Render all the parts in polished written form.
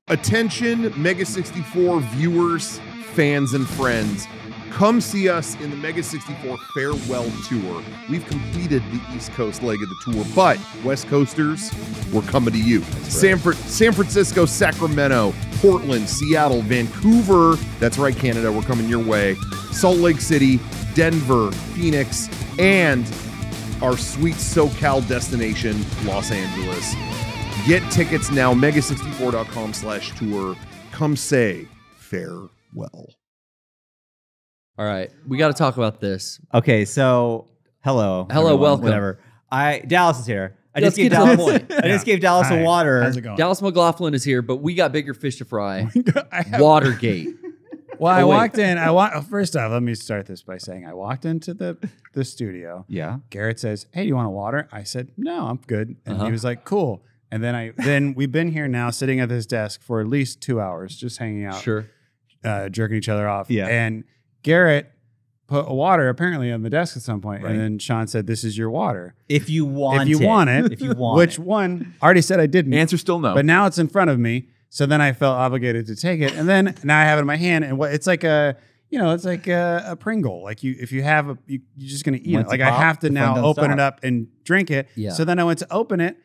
Attention, Mega 64 viewers, fans, and friends. Come see us in the Mega 64 Farewell Tour. We've completed the East Coast leg of the tour, but West Coasters, we're coming to you. San Francisco, Sacramento, Portland, Seattle, Vancouver. That's right, Canada, we're coming your way. Salt Lake City, Denver, Phoenix, and our sweet SoCal destination, Los Angeles. Get tickets now, mega64.com/tour. Come say farewell. All right, we got to talk about this. Okay, so hello, everyone, welcome. Whatever. Dallas is here. I Let's just gave get to the Dallas. point. I just gave Dallas Hi, a water. How's it going? Dallas McLaughlin is here, but we got bigger fish to fry. Watergate. Well, I Oh, wait. walked in. First off, let me start this by saying I walked into the studio. Yeah. Garrett says, "Hey, do you want a water?" I said, "No, I'm good." And he was like, "Cool." And then we've been here now, sitting at this desk for at least 2 hours, just hanging out, Sure. jerking each other off. Yeah. And Garrett put a water apparently on the desk at some point, Right. and then Sean said, "This is your water. If you want If you want it, if you want which it. one?" I already said I didn't. Answer still no. But now it's in front of me, so then I felt obligated to take it, and then now I have it in my hand, and it's like a Pringle. Like if you have you're just gonna eat Once it. Like you I pop, have to the fun now don't open stop. it up and drink it. Yeah. So then I went to open it,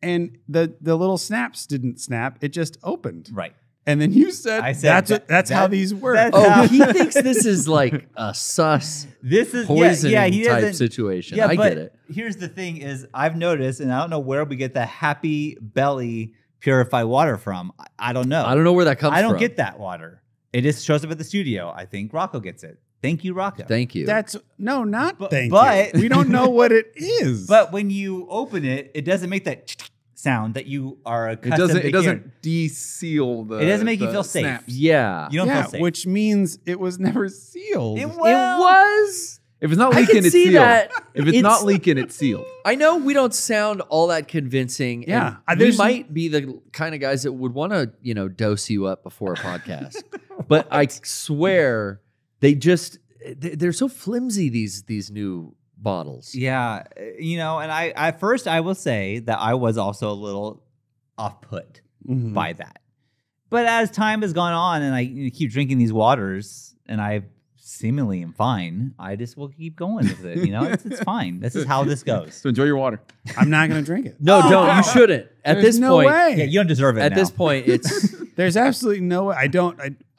and the little snaps didn't snap. It just opened. Right. And then you said, I said that's how these work. that's Oh, how- he thinks this is like a sus This is poisoning he type doesn't- situation. Yeah, I but get it. here's the thing: is I've noticed, and I don't know where we get the Happy Belly purified water from. I don't know. I don't know where that comes from. I don't get that water. It just shows up at the studio. I think Rocco gets it. Thank you, Rocco. Thank you. That's not thank but- you. We don't know what it is. But when you open it, it doesn't make that sound that you are accustomed to it doesn't hearing. de-seal the. It doesn't make you the feel safe. snaps. yeah. You don't yeah, feel safe. which means it was never sealed. It It was. If it's not I leaking, can it's see sealed. that. If it's not leaking, it's sealed. I know we don't sound all that convincing. Yeah. and we There's- might be the kind of guys that would want to, dose you up before a podcast. But I swear, they're so flimsy. These new bottles. Yeah, and I at first I will say that I was also a little off put Mhm. by that, but as time has gone on and I keep drinking these waters and I seemingly am fine, I just will keep going with it. It's fine. This is how this goes. So enjoy your water. I'm not going to drink it. No, don't. You shouldn't. At There's this no point, way. Yeah, you don't deserve it. at now. this point, it's There's absolutely no way. I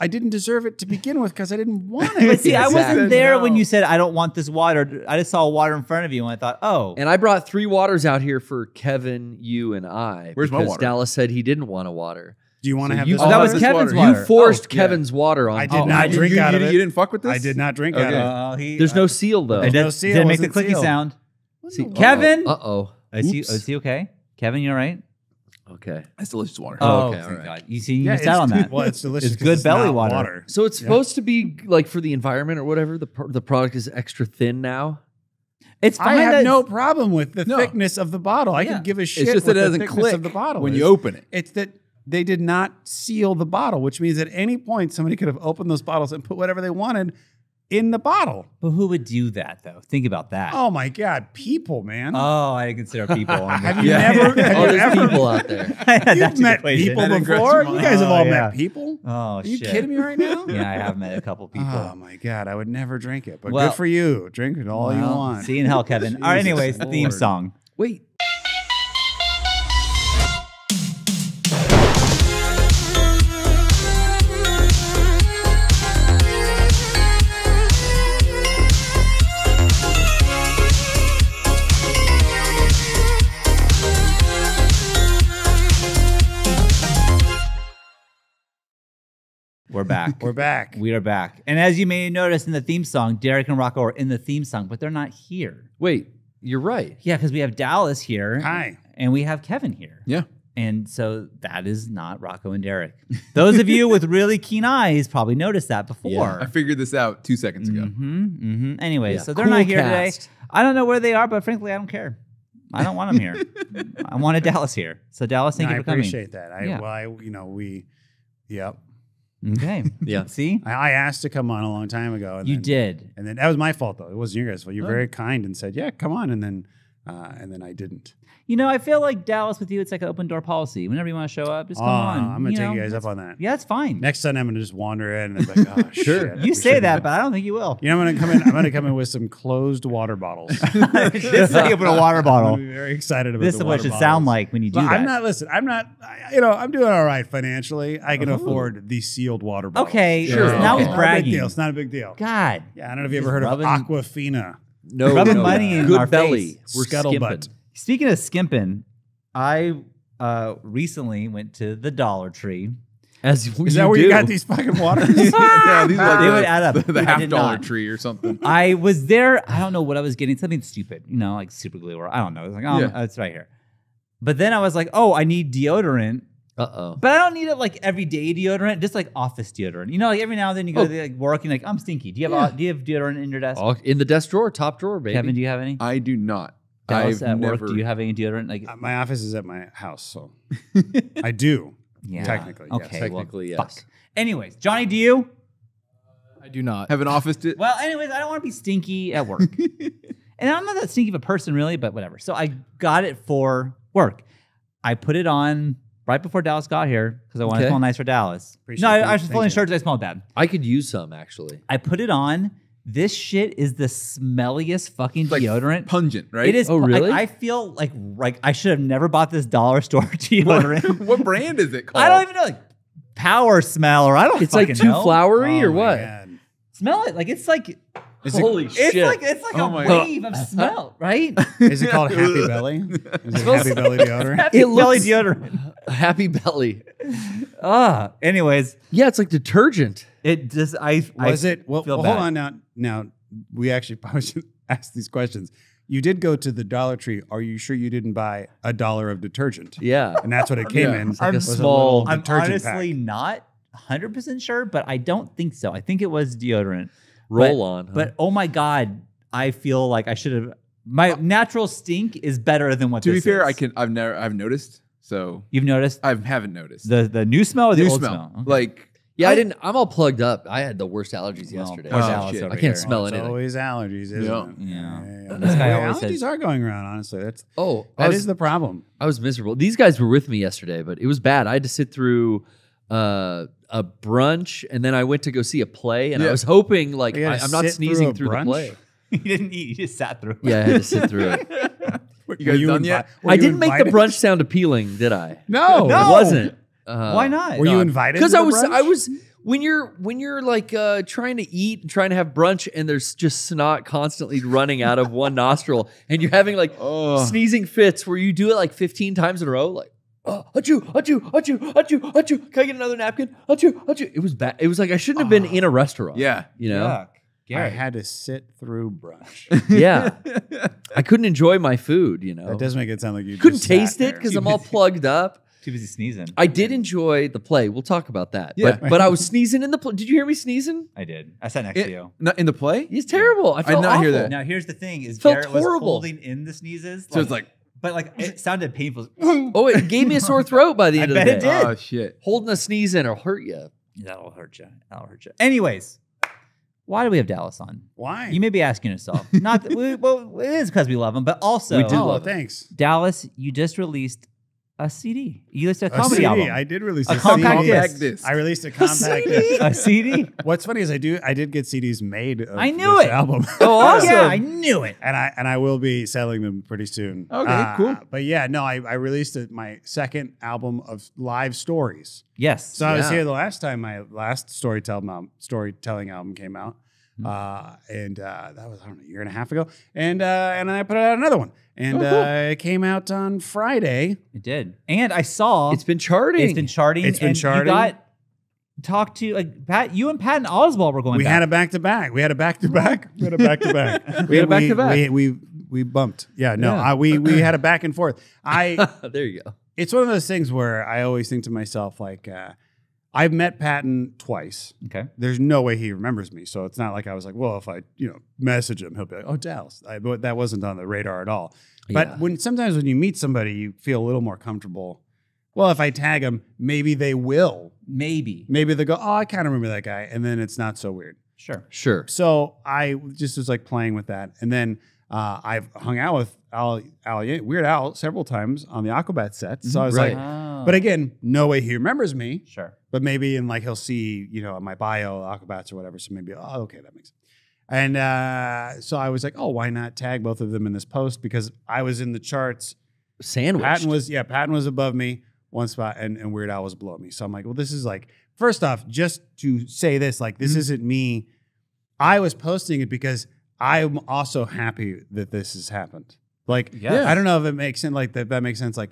didn't deserve it to begin with because I didn't want But it. see, I wasn't Exactly. there when No. you said I don't want this water. I just saw water in front of you and I thought, oh, and I brought 3 waters out here for Kevin, you, and I. Where's my because water? Dallas said he didn't want a water. Do you want to So have you- this? Oh, that I'll was have this Kevin's water. water. You forced Oh, yeah. Kevin's water on. I me. did not drink out of You it. didn't fuck with this? I did not drink out Okay. of it. There's no seal though. It no does, seal, didn't make the wasn't clicky sealed. sound. See, Kevin? Uh-oh. Is he okay? Kevin, you all right? Okay. That's delicious water. Oh, okay, thank all right. God. You see, Yeah, you sat on that. Well, it's delicious. It's 'cause good belly not water. So it's supposed to be like for the environment or whatever. The product is extra thin now. It's I fine. have that- no problem with the No. thickness of the bottle. I Yeah. can give a shit It's just what that it the doesn't thickness click of the bottle when is. you open it. It's that they did not seal the bottle, which means at any point somebody could have opened those bottles and put whatever they wanted in the bottle. But who would do that, though? Think about that. Oh my God, people, man. Oh, I didn't consider people. on Have that. you never? Have Oh, you there's ever? people out there. That's You've an met equation. people That engrossed before. your You mind. guys have all Oh, yeah. met people. Oh, Are you shit. kidding me right now? Yeah, I have met a couple people. Oh my God, I would never drink it, but Well- good for you. Drink it all you Well, want. See you in hell, Kevin. All right, Jesus anyways, theme Lord. song. Wait. We're back. We're back. We are back. And as you may notice in the theme song, Derek and Rocco are in the theme song, but they're not here. Wait. You're right. Yeah, because we have Dallas here. Hi. And we have Kevin here. Yeah. And so that is not Rocco and Derek. Those of you with really keen eyes probably noticed that before. I figured this out 2 seconds ago. Anyway, Yeah, so they're cool not here cast. today. I don't know where they are, but frankly, I don't care. I don't want them here. I wanted Dallas here. So Dallas, thank I you for coming. appreciate that. Yep. Okay. Yeah. See? I asked to come on a long time ago. And You then, did. And then that was my fault, though. It wasn't your guys' fault. You're very kind and said, yeah, come on. And then and then I didn't. You know, I feel like Dallas with you, it's like an open door policy. Whenever you want to show up, just come on. I'm gonna take know? you guys up on that. Yeah, it's fine. Next Sunday, I'm gonna just wander in and be like, oh, Sure. shit, You we say shouldn't that, have- but I don't think you will. You know, I'm gonna come in with some closed water bottles. This is how you open a water I'm bottle. gonna be very excited about This the is what it water should bottles. sound like when you do But that. I'm not. Listen, I'm not. I'm doing all right financially. I can afford the sealed water bottles. Okay, Sure, now okay. he's It's not a big bragging. deal. It's not a big deal. God. Yeah, I don't know if you Just ever heard rubbing- of Aquafina. No, Rubbing no. money in Good our belly. face. We're Scuttlebutt. skimping. Speaking of skimping, I recently went to the Dollar Tree. As Is that where you got these fucking waters? Yeah, these are They like would add up. the I half did dollar not. tree or something. I was there. I don't know what I was getting. Something stupid, you know, like super glue or I don't know. It's like, oh, Yeah. it's right here. But then I was like, oh, I need deodorant. Uh-oh. But I don't need it like everyday deodorant, just like office deodorant. You know, like every now and then you go Oh. to like work and like, I'm stinky. Do you have deodorant in your desk? All in the desk drawer, top drawer, baby. Kevin, do you have any? I do not. Dallas, I've at never. work, do you have any deodorant? Like, My office is at my house, so I do. yeah. Technically, yes. Okay. Technically, well, yes. fuck. Anyways, Johnny, do you? I do not. have an office? Well, anyways, I don't want to be stinky at work. And I'm not that stinky of a person, really, but whatever. So I got it for work. I put it on right before Dallas got here because I wanted to Okay. smell nice for Dallas. Appreciate No, I that. was Thank full in you. shirts. I smelled bad. I could use some, actually. I put it on. This shit is the smelliest fucking Like deodorant. pungent, right? It is. Oh, really? I feel like I should have never bought this dollar store deodorant. What brand is it called? I don't even know. Like Power Smell or I don't. It's like fucking too know. flowery Oh or my what? God. Smell it. Like it's like Is it, Holy it's shit. like Oh a my- wave of smell, right? is it called Happy Belly? Is it Happy Belly deodorant? Happy It belly looks- deodorant. Happy belly. Anyways, Yeah, it's like detergent. it just Was it? Well, feel hold bad. on now. Now we actually probably should ask these questions. You did go to the Dollar Tree. Are you sure you didn't buy $1 of detergent? Yeah. And that's what it came Yeah. in. It's like a was small- little I'm detergent honestly pack. not 100% sure, but I don't think so. I think it was deodorant. Roll on. Huh? But oh my god, I feel like I should have. My natural stink is better than what. To be this fair, is. I've noticed. So You've noticed I haven't noticed. the new smell or the new old smell. smell? Okay. Like yeah, I didn't. I'm all plugged up. I had the worst allergies Well, yesterday. poor Oh, Dallas shit. over I can't here. smell It's anything. always allergies, isn't Yeah. it? Yeah. This This guy guy always allergies says- are going around. Honestly, Oh, that is the problem. I was miserable. These guys were with me yesterday, but it was bad. I had to sit through a brunch, and then I went to go see a play, and I Yeah. was hoping like You had to I'm not sit through sneezing a through brunch? the play. You didn't eat. You just sat through. it. Yeah, I had to sit through it. You guys done yet? I didn't make the brunch sound appealing, did I? No, No. It wasn't. Why not? Were you invited? Because to I the was, brunch? I was. When you're like trying to eat and trying to have brunch, and there's just snot constantly running out of one nostril, and you're having like Oh. sneezing fits where you do it like 15 times in a row, like achoo, achoo, achoo, achoo, achoo. Can I get another napkin? Achoo, achoo. It was bad. It was like I shouldn't have been in a restaurant. Yeah. you know. Yuck. I Garrett. had to sit through brunch. Yeah, I couldn't enjoy my food. You know, That does make it sound like you couldn't just sat taste it there. because I'm all plugged up. Too busy sneezing. I did enjoy the play. We'll talk about that. Yeah. But I was sneezing in the play. Did you hear me sneezing? I did. I sat next to you. Not in the play? It's terrible. I did felt not hear awful. that. Now here's the thing: is Felt Garrett was horrible. holding in the sneezes. So it's like, but like it sounded painful. Oh, it gave me a sore throat by the I end of bet the it day. did. oh shit. Holding a sneeze in will hurt you. That'll hurt you. That'll hurt you. Anyways, why do we have Dallas on? Why? You may be asking yourself. Not that well, it is because we love him, but also We do oh, love it. thanks. Dallas. You just released a CD. You released a A comedy CD. album. I did release A a compact CD. disc. disc. I released a compact disc. A CD. What's funny is I did get CDs made of I knew this it. album. Oh, awesome. Yeah, I knew it. and I will be selling them pretty soon. Okay, cool. But yeah, no, I released my second album of live stories. Yes. So I was Yeah. here the last time my last storytelling album came out, and that was I don't know, a year and a half ago, and I put out another one, and cool. it came out on Friday. It did. And I saw It's been charting. it's been charting. It's been and charting. You got talked to like Pat. You and Pat and Oswald were going. We back. had a back to back. We had a back to back. We had a back to back. We had a back-to-back. We bumped. Yeah, no, Yeah. we had a back and forth. There you go. It's one of those things where I always think to myself like, I've met Patton twice. Okay. There's no way he remembers me, so it's not like I was like, well, if I message him, he'll be like, oh, Dallas. But that wasn't on the radar at all. But Yeah. sometimes when you meet somebody, you feel a little more comfortable. Well, if I tag them, maybe they will. Maybe. Maybe they go, oh, I kind of remember that guy, and then it's not so weird. Sure. Sure. So I just was like playing with that, and then I've hung out with Weird Al several times on the Aquabat set. So I was Right. like, but again, no way he remembers me. Sure. But maybe in like he'll see, my bio, Aquabats or whatever. So maybe, oh, okay, that makes sense. And so I was like, oh, why not tag both of them in this post? Because I was in the charts. Sandwiched. Patton was above me one spot, and Weird Al was below me. So I'm like, well, this is like, first off, just to say this, like, this isn't me. I was posting it because I'm also happy that this has happened. Like, Yes. I don't know if it makes sense. Like that makes sense. Like,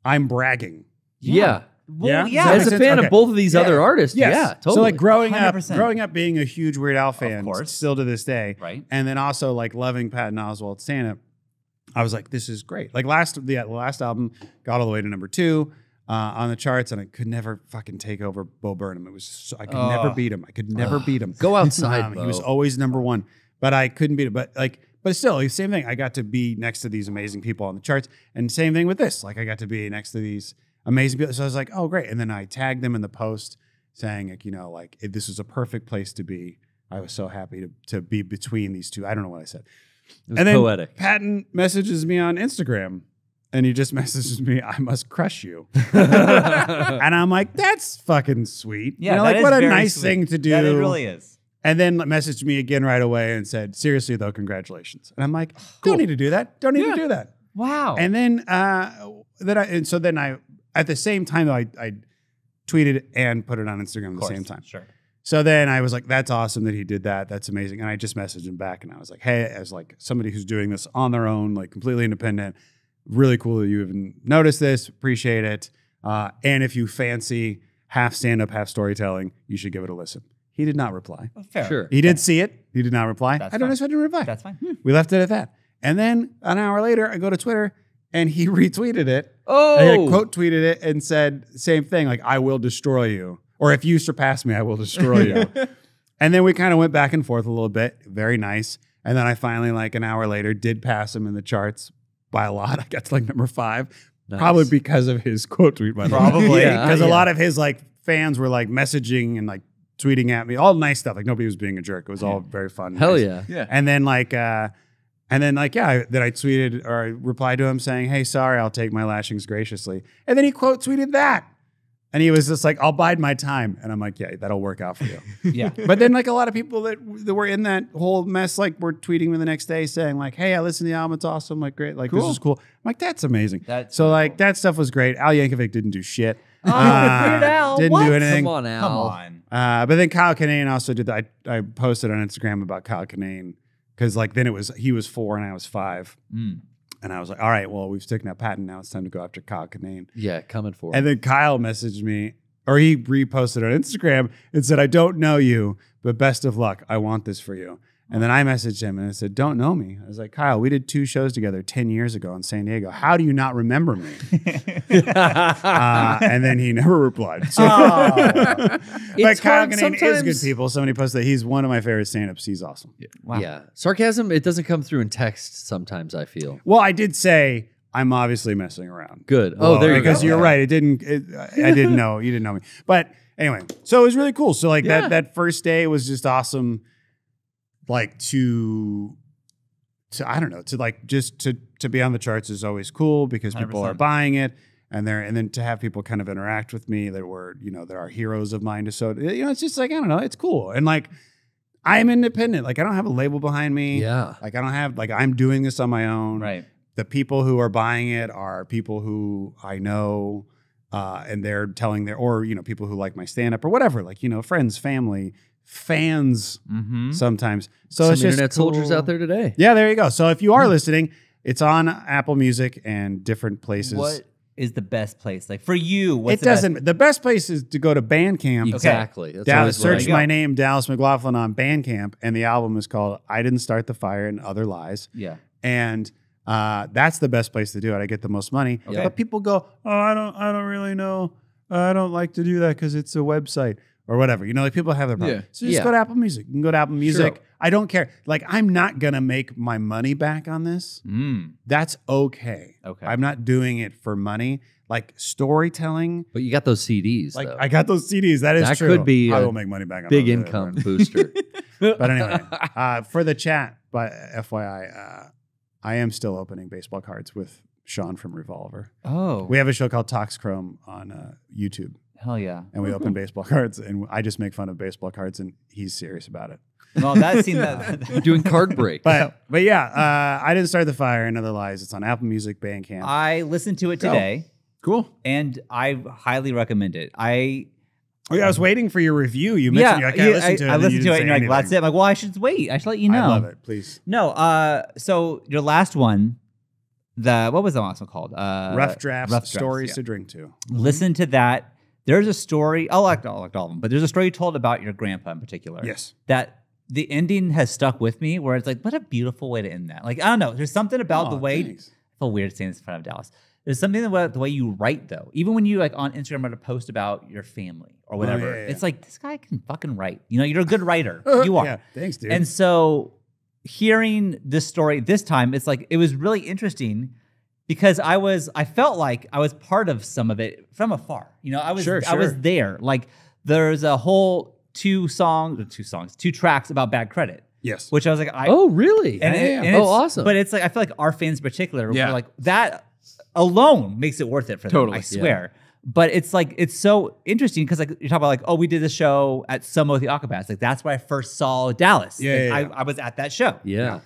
I'm bragging. Yeah. Well, Yeah? yeah. As a sense? fan Okay. of both of these Yeah. other artists, Yes. yeah, totally. So like growing 100%. up being a huge Weird Al fan, course. still to this day, Right. and then also like loving Patton Oswalt stand-up, I was like, this is great. Like the last album got all the way to number 2 on the charts, and I could never fucking take over Bo Burnham. It was I could never beat him. I could never beat him. Go outside, He was Bo. always number 1, but I couldn't beat him. But still, the same thing. I got to be next to these amazing people on the charts, and same thing with this. Like I got to be next to these amazing people. So I was like, oh, great. And then I tagged them in the post saying, like, this was a perfect place to be. I was so happy to be between these two. I don't know what I said. It was And then poetic. Patton messages me on Instagram, and he just messages me, I must crush you. And I'm like, that's fucking sweet. Yeah, like that what is a very nice sweet. thing to do. That it really is. And then messaged me again right away and said, seriously though, congratulations. And I'm like, don't need to do that. Don't need to do that. Wow. And then so then I at the same time though, I tweeted and put it on Instagram at the same time. Sure. So then I was like, that's awesome that he did that. That's amazing. And I just messaged him back and I was like, hey, as like somebody who's doing this on their own, like completely independent, really cool that you even noticed this. Appreciate it. And if you fancy half stand-up, half storytelling, you should give it a listen. He did not reply. Fair. Sure. He did see it. He did not reply. That's I don't fine. expect him to reply. That's fine. We left it at that. And then an hour later, I go to Twitter and he retweeted it. Oh, And he quote tweeted it and said same thing, like, I will destroy you. Or if you surpass me, I will destroy you. And then we kind of went back and forth a little bit. Very nice. And then I finally, like an hour later, did pass him in the charts by a lot. I got to like number 5. Nice. Probably because of his quote tweet, by the way. Probably. Yeah. Because a lot of his like fans were like messaging and like tweeting at me, all nice stuff. Like nobody was being a jerk. It was all very fun. hell nice. yeah. Yeah. And then then I tweeted or I replied to him saying, hey, sorry, I'll take my lashings graciously. And then he quote tweeted that. And he was just like, I'll bide my time. And I'm like, yeah, that'll work out for you. Yeah. But then like a lot of people that were in that whole mess, like were tweeting me the next day saying like, hey, I listened to the album. It's awesome. Like, great. Like, this is cool. I'm like, that's amazing. That's so really like cool. that stuff was great. Al Yankovic didn't do shit. Weird Al, Didn't what? do anything. Come on, Al. Come on. But then Kyle Kinane also did that. I posted on Instagram about Kyle Kinane because like then he was 4 and I was 5. Mm. And I was like, all right, well, we've taken that patent. Now it's time to go after Kyle Kinane. Yeah, coming for And then Kyle messaged me, or he reposted on Instagram and said, I don't know you, but best of luck. I want this for you. And then I messaged him and I said, don't know me. I was like, Kyle, we did 2 shows together 10 years ago in San Diego. How do you not remember me? And then he never replied. So, but It's Kyle hard Kinane is sometimes. good people. Somebody posted that he's one of my favorite stand-ups. He's awesome. Wow. Yeah, sarcasm. It doesn't come through in text. Sometimes I feel Well, I did say I'm obviously messing around. good. Oh, there you go. Because you're Okay. right. I didn't know. You didn't know me. But anyway, so it was really cool. So like Yeah. that first day was just awesome. Like to I don't know, to like just to be on the charts is always cool because people are 100%. buying it. And then to have people kind of interact with me that were, there are heroes of mine. So, it's just like, I don't know, it's cool. And like, I'm independent. Like, I don't have a label behind me. Yeah. Like, I don't have, like, I'm doing this on my own. Right. The people who are buying it are people who I know, and they're telling people who like my stand-up or whatever, like, friends, family, fans Mm-hmm. sometimes. So Some it's just internet soldiers cool. out there today. Yeah, there you go. So if you are listening, it's on Apple Music and different places. What is the best place? Like for you, It what's the best- doesn't. The best place is to go to Bandcamp. Exactly. That's Dallas, always what I search go. my name, Dallas McLaughlin, on Bandcamp, and the album is called "I Didn't Start the Fire and Other Lies." Yeah. And that's the best place to do it. I get the most money. Okay. But people go, "Oh, I don't really know. I don't like to do that because it's a website or whatever." Like people have their problem. Yeah. So just Yeah. go to Apple Music. You can go to Apple Music. Sure. I don't care. Like I'm not gonna make my money back on this. Mm. That's okay. Okay. I'm not doing it for money. Like storytelling. But you got those CDs. Like though. I got those CDs. That is That true. could be I a will make money back on big those. income booster. But anyway, for the chat, but FYI, I am still opening baseball cards with Sean from Revolver. Oh, We have a show called Toxchrome on YouTube, hell yeah. and we open baseball cards, and I just make fun of baseball cards, and he's serious about it. Well, that seemed that. Doing card break. But yeah, I Didn't Start the Fire and Other Lies. It's on Apple Music, Bandcamp. I listened to it today, Cool. and I highly recommend it. Oh, yeah, I was waiting for your review. You mentioned you're like, I listened to it. I and then you listened to didn't it, say and you're like, well, that's anything. it. I'm like, well, I should wait. I should let you know. I love it. Please. No, so your last one, what was the last one called? Rough Drafts, Rough Drafts, Stories yeah. to Drink To. Listen to that. There's a story. I liked all of them, but there's a story told about your grandpa in particular. Yes. That the ending has stuck with me, where it's like, what a beautiful way to end that. Like, I don't know. There's something about the way. Thanks. I feel weird saying this in front of Dallas. There's something about the way you write, though. Even when you like on Instagram write a post about your family or whatever, yeah. it's like, this guy can fucking write. You know, you're a good writer. You are. Yeah, thanks, dude. And so hearing this story this time, it's like, it was really interesting because I felt like I was part of some of it from afar. You know, I was Sure. there. Like there's a whole two tracks about bad credit, yes. which I was like, Oh, really? and Oh, it's- awesome. But it's like, I feel like our fans in particular, Yeah. were like that alone makes it worth it for them. Totally, I swear. But it's like, it's so interesting because like you're talking about like, oh, we did this show at Summer with the Aquabats. Like that's where I first saw Dallas. Yeah, Like, yeah. I was at that show. yeah.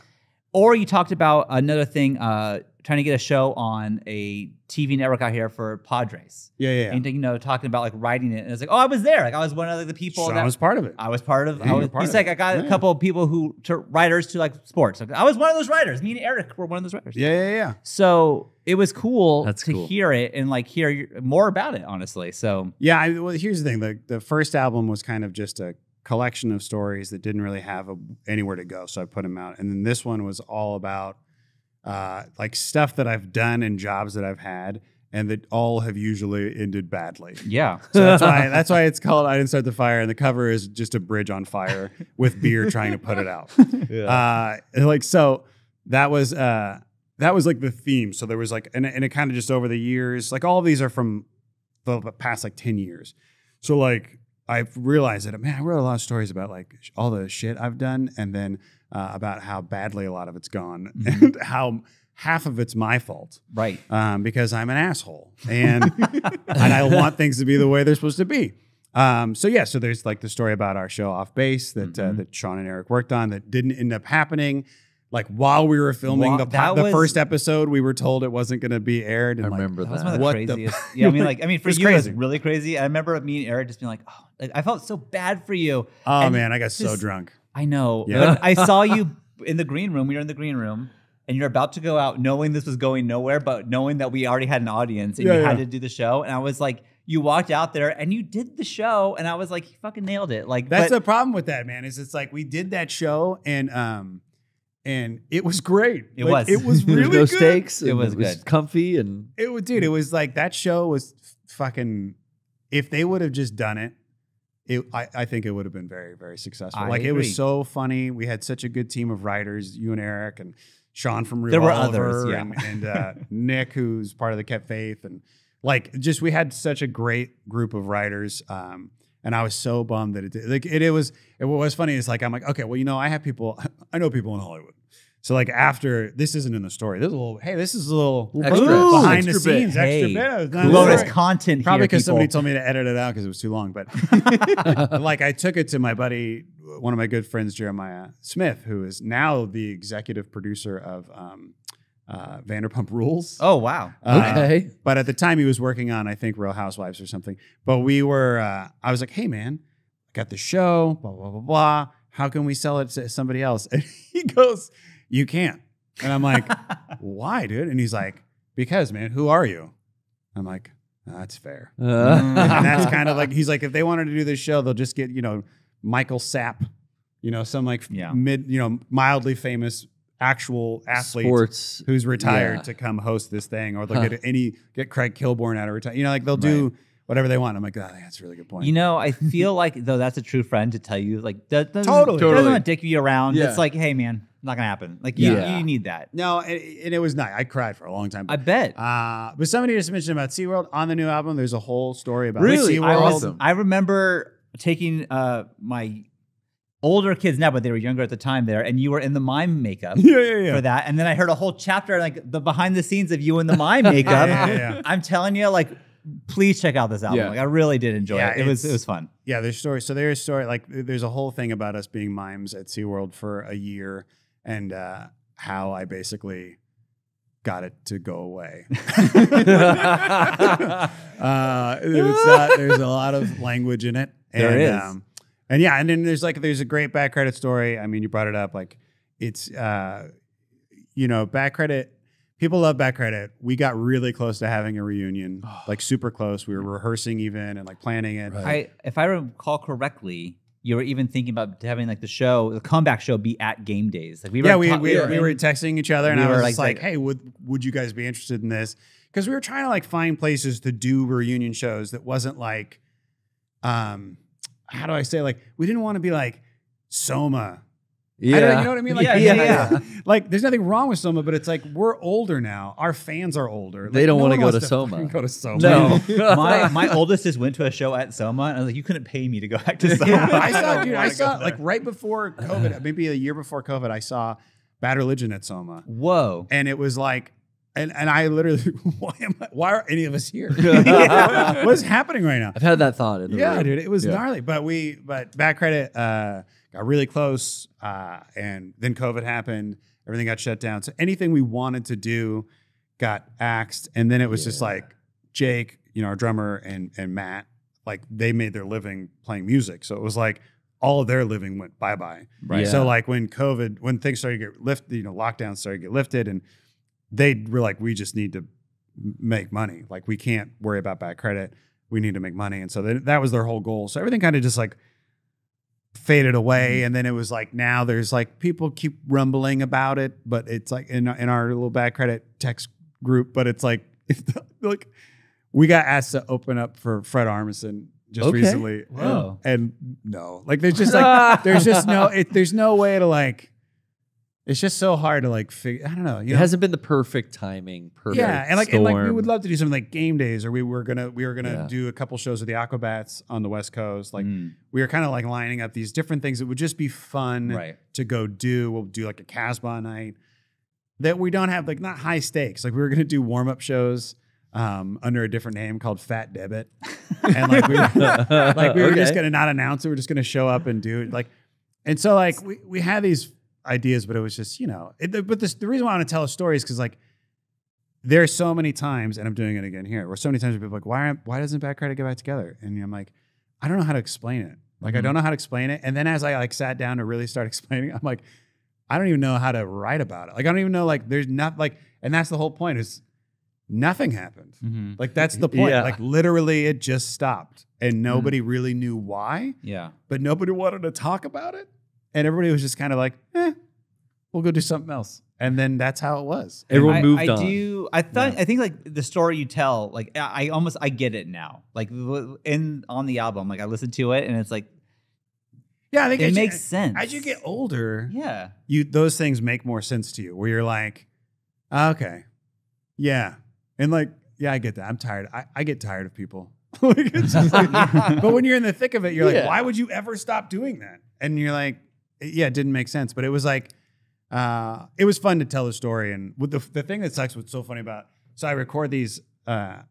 Or you talked about another thing, trying to get a show on a TV network out here for Padres. Yeah. And you know, talking about like writing it. And it's like, oh, I was there. Like I was one of like, the people Sean that was part of it. I was part of. Yeah, you were part he's of like, it. I got Yeah. a couple of people writers to like sports. Like, I was one of those writers. Me and Eric were one of those writers. Yeah. So it was cool That's to cool. hear it and like hear more about it, honestly. So Yeah. Well, here's the thing. The first album was kind of just a collection of stories that didn't really have anywhere to go. So I put them out. And then this one was all about like stuff that I've done and jobs that I've had and that all have usually ended badly. yeah, So that's why it's called I Didn't Start the Fire. And the cover is just a bridge on fire with beer trying to put it out. So that was like the theme. So there was like, and it kind of just over the years, like all of these are from the past like 10 years. So like I've realized that, man, I wrote a lot of stories about like all the shit I've done and then about how badly a lot of it's gone and how half of it's my fault right. because I'm an asshole and and I want things to be the way they're supposed to be. So there's like the story about our show Off Base that that Sean and Eric worked on that didn't end up happening. Like while we were filming the first episode, we were told it wasn't going to be aired. And I like, remember That was that. one of the What the- craziest. Yeah, I mean, for It's you, crazy. it was really crazy. I remember me and Eric just being like, oh, like, I felt so bad for you. oh And man, I got so just- drunk. I know. Yeah. But I saw you in the green room. We were in the green room, and you're about to go out, knowing this was going nowhere, but knowing that we already had an audience and you had to do the show. And I was like, you walked out there and you did the show, and I was like, you fucking nailed it. Like That's but, the problem with that, man. Is it's like we did that show and it was great. It Like, was. It was There's really no good. stakes. It and was good. comfy and It was, dude. It was like that show was fucking. If they would have just done it, I think it would have been very, very successful. I Like it agree. was so funny. We had such a good team of writers. You and Eric and Sean from There Revolver were others, yeah. and Nick, who's part of the Kept Faith, and like just we had such a great group of writers. And I was so bummed that it did. Like it was. What was funny is like I'm like, okay, well, you know, I know people in Hollywood. So like after this isn't in the story. This is a little. Hey, this is a little Extra. behind the Extra bit. scenes, extra Hey, bit. It's not in the bonus story. content Probably here, because somebody people. told me to edit it out because it was too long. But like I took it to my buddy, one of my good friends, Jeremiah Smith, who is now the executive producer of Vanderpump Rules. Oh, wow. okay. But at the time he was working on, I think, Real Housewives or something. But we were, I was like, hey, man, I got the show, blah, blah, blah, blah. How can we sell it to somebody else? And he goes, you can't. And I'm like, why, dude? And he's like, because, man, who are you? I'm like, that's fair. And that's kind of like, he's like, if they wanted to do this show, they'll just get, you know, Michael Sapp, you know, some like Yeah. mildly famous actual athlete Sports. who's retired Yeah. to come host this thing, or they'll get Craig Kilborn out of retirement. You know, like they'll do whatever they want. I'm like, oh, that's a really good point. You know, I feel like though that's a true friend to tell you, like, doesn't Totally. want to dick you around. Yeah. It's like, hey, man, not gonna happen. Like, Yeah. you need that. no, and it was nice. I cried for a long time. I bet. But somebody just mentioned about SeaWorld on the new album. There's a whole story about Really? SeaWorld. I Awesome. remember taking my older kids now, but they were younger at the time there, and you were in the mime makeup Yeah. for that. And then I heard a whole chapter, like the behind the scenes of you in the mime makeup. Yeah. I'm telling you, like, please check out this album. Yeah. Like, I really did enjoy Yeah, it. It was fun. Yeah, there's stories. So there's story like there's a whole thing about us being mimes at SeaWorld for a year and how I basically got it to go away. There's a lot of language in it. There is. And yeah, and then there's a great back credit story. I mean, you brought it up. Like it's back credit. People love back credit. We got really close to having a reunion, like super close. We were rehearsing even and like planning it. If I recall correctly, you were even thinking about having like the comeback show be at game days. Like we were texting each other, and we I was were just like, "Hey, would you guys be interested in this?" Because we were trying to like find places to do reunion shows that wasn't like, how do I say, like we didn't want to be like Soma. Yeah. You know what I mean? Like, Yeah. like there's nothing wrong with Soma, but it's like we're older now. Our fans are older. Like, They don't no wanna one go wants to Soma. fucking Go to Soma. No. my oldest just went to a show at Soma, and I was like, you couldn't pay me to go back to Soma. I saw like right before COVID, maybe a year before COVID, I saw Bad Religion at Soma. Whoa. And it was like, and I literally, why are any of us here? What's happening right now? I've had that thought. In the room. Dude, it was gnarly. But back credit got really close, and then COVID happened. Everything got shut down. So anything we wanted to do got axed. And then it was just like Jake, our drummer, and Matt, like they made their living playing music. So it was like all of their living went bye-bye. Right. So like when things started to get lifted, lockdowns started to get lifted, and they were like, we just need to make money. Like we can't worry about back credit. We need to make money. And so that was their whole goal. So everything kind of just like faded away. And then it was like, now there's like people keep rumbling about it, but it's like in our little back credit text group, but it's like we got asked to open up for Fred Armisen just recently. Whoa. And no, like there's just like, there's no way to like, it's just so hard to like figure. I don't know. It hasn't been the perfect timing. Perfect. Yeah, and like we storm. would love to do something like game days, or we were gonna do a couple shows with the Aquabats on the West Coast. Like we were kind of like lining up these different things that would just be fun to go do. We'll do like a Casbah night that we don't have, like not high stakes. Like we were gonna do warm up shows under a different name called Fat Debit, and like we were just gonna not announce it. We're just gonna show up and do it. Like, and so like we had these ideas, but it was just, the reason why I want to tell a story is because like there's so many times, and I'm doing it again here, where so many times people are like, why doesn't Bad Credit get back together? And I'm like, I don't know how to explain it. Like, I don't know how to explain it. And then as I like sat down to really start explaining, I'm like, I don't even know how to write about it. Like, I don't even know, like, there's not like, and that's the whole point is nothing happened. Mm-hmm. Like, that's the point. Yeah. Like, literally it just stopped and nobody really knew why, Yeah. but nobody wanted to talk about it. And everybody was just kind of like, we'll go do something else. And then that's how it was. Everyone moved on. I think like the story you tell, like I get it now. Like on the album, like I listened to it and it's like, yeah, I think it makes sense. As you get older, yeah, those things make more sense to you, where you're like, okay, yeah. And like, yeah, I get that. I'm tired. I get tired of people. But when you're in the thick of it, you're like, why would you ever stop doing that? And you're like, yeah, it didn't make sense. But it was like, it was fun to tell the story. And with the thing that sucks, what's so funny about, so I record these at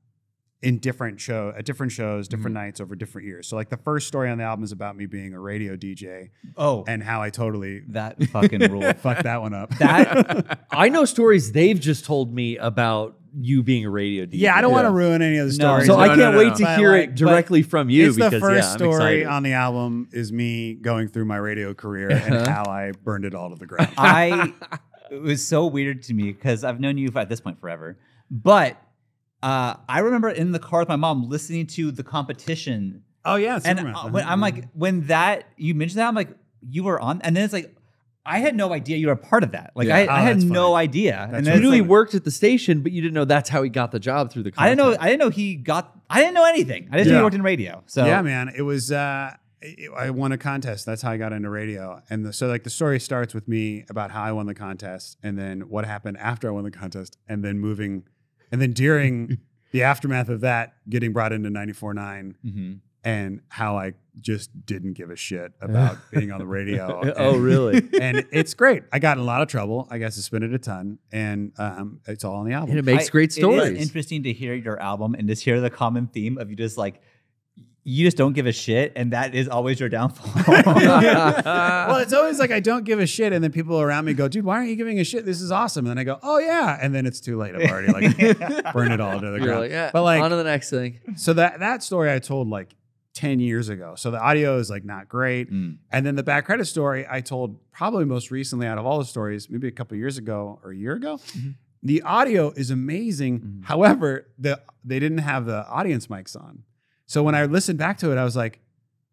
different shows, different nights over different years. So like the first story on the album is about me being a radio DJ. Oh, and how I totally that fucking rule. fucked that one up. I know stories they've just told me about you being a radio DJ. Yeah, I don't want to ruin any of the stories. So I can't wait to But, hear like, it directly from you. It's because the first I'm story excited. on the album is me going through my radio career and how I burned it all to the ground. It was so weird to me because I've known you at this point forever. But I remember in the car with my mom listening to the competition. Oh yeah, and Superman. when I'm like, when you mentioned that, I'm like, you were on, and then it's like, I had no idea you were a part of that. Like, Yeah. I had that's no funny. idea. That's And You then knew it's he like, worked at the station, but you didn't know that's how he got the job through the I content. didn't know I didn't know anything. I just knew he worked in radio. So yeah, man, it was. I won a contest. That's how I got into radio. And so like the story starts with me about how I won the contest, and then what happened after I won the contest, and then moving, and then during the aftermath of that, getting brought into 94.9. Mm-hmm. and how I just didn't give a shit about being on the radio. Oh, really? And it's great. I got in a lot of trouble. I got suspended a ton, and it's all on the album. And it makes great It stories. is interesting to hear your album and just hear the common theme of you just like, you just don't give a shit, and that is always your downfall. Well, it's always like I don't give a shit, and then people around me go, "Dude, why aren't you giving a shit? This is awesome." And then I go, "Oh yeah," and then it's too late. I've already like burned it all to the You're ground. like, yeah, But like, on to the next thing. so that story I told like 10 years ago. So the audio is like not great. Mm. And then the back credit story I told probably most recently out of all the stories, maybe a couple of years ago or a year ago. The audio is amazing. However, they didn't have the audience mics on. So when I listened back to it, I was like,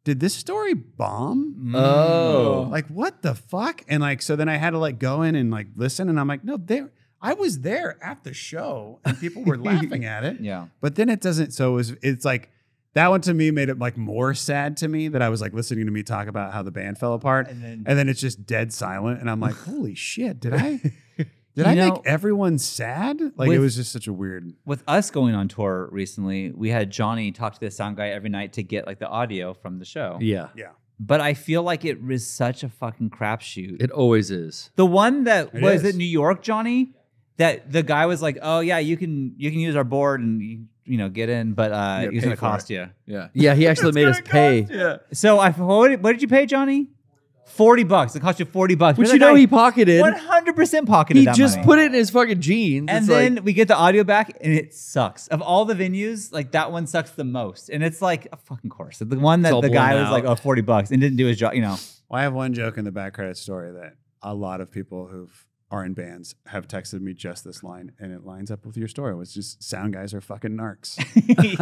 did this story bomb? Oh. Like, what the fuck? And like, so then I had to like go in and like listen. And I'm like, no, I was there at the show and people were laughing at it. Yeah. But then it doesn't. So it's like, that one to me made it like more sad to me that I was like listening to me talk about how the band fell apart. And then it's just dead silent. And I'm like, holy shit, did I make everyone sad? Like it was just such a weird. With us going on tour recently, we had Johnny talk to the sound guy every night to get like the audio from the show. Yeah. Yeah. But I feel like it was such a fucking crapshoot. It always is. The one that It was is. at New York, Johnny, that the guy was like, "Oh yeah, you can use our board and you know get in, but it's pay gonna for cost it." you." Yeah. Yeah, he actually made us pay. Yeah. So what did you pay, Johnny? $40. It cost you $40. Which you know he pocketed. 100% pocketed. He that just money. put it in his fucking jeans. And It's then like, we get the audio back, and it sucks. Of all the venues, like that one sucks the most. And it's like a fucking course. The one that all the guy blown was like, out. "Oh, $40," and didn't do his job. You know. Well, I have one joke in the back credit story that a lot of people who are in bands have texted me just this line, and it lines up with your story. It's just sound guys are fucking narcs.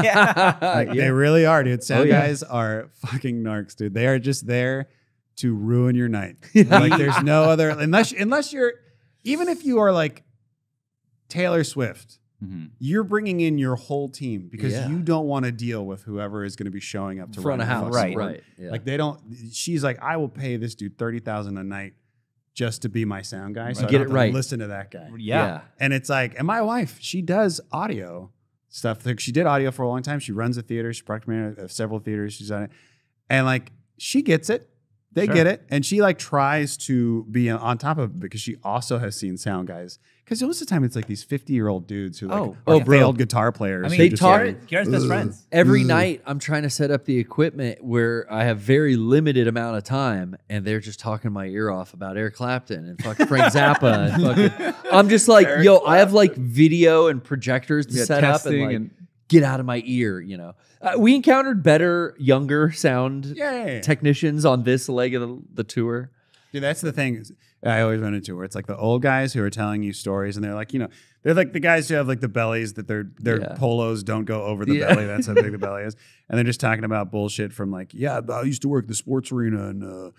Yeah. Like, they really are, dude. Sound yeah. guys are fucking narcs, dude. They are just there to ruin your night. Like there's no other unless you're, even if you are like Taylor Swift, Mhm. you're bringing in your whole team because Yeah. you don't want to deal with whoever is going to be showing up to front run of the house. fucking Right. board. Right. Yeah. Like they don't. She's like, I will pay this dude $30,000 a night just to be my sound guy. So I Get don't it have to right. Listen to that guy. Yeah. And it's like, and my wife, she does audio stuff. Like she did audio for a long time. She runs a theater. She's product manager of several theaters. She's on it. And like, she gets it. They Sure. get it. And she like tries to be on top of it because she also has seen sound guys. Because most of the time it's like these 50-year-old dudes who like Oh, are bro. failed guitar players. I mean, who They just talk- like, Garrett's best friends. Every night I'm trying to set up the equipment where I have very limited amount of time, and they're just talking my ear off about Eric Clapton and fucking Frank Zappa. And fucking, I'm just like, yo, I have like video and projectors to Yeah, set up and testing like and- get out of my ear. You know, we encountered better, younger sound yeah. technicians on this leg of the tour. Dude, that's the thing I always run into where it's like the old guys who are telling you stories and they're like, you know, they're like the guys who have like the bellies that their Yeah. polos don't go over the Yeah. belly. That's how big the belly is. And they're just talking about bullshit from like, yeah, I used to work the sports arena and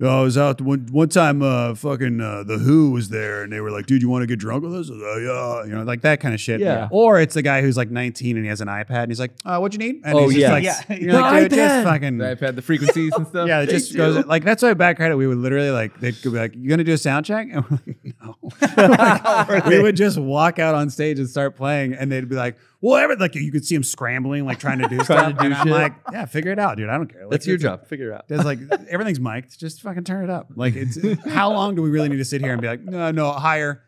I was out one time fucking The Who was there and they were like, dude, you want to get drunk with us? I was like, yeah. You know, like that kind of shit. Yeah. Or it's the guy who's like 19 and he has an iPad and he's like, what'd you need? And Oh, he's just yeah. like, Yeah. you're like, The dude, just iPad. fucking. I've had the frequencies and stuff. Yeah, it just goes like that's why back credit. We would literally like they'd be like, "You gonna do a sound check?" And we're like, "No." Like, we would just walk out on stage and start playing, and they'd be like, "Whatever." Like you could see them scrambling, like trying to do stuff. do and I'm shit. like, "Yeah, figure it out, dude. I don't care. Like, That's your it's- job. Figure it out. There's like everything's mic'd. Just fucking turn it up. Like it's how long do we really need to sit here and be like, no, higher.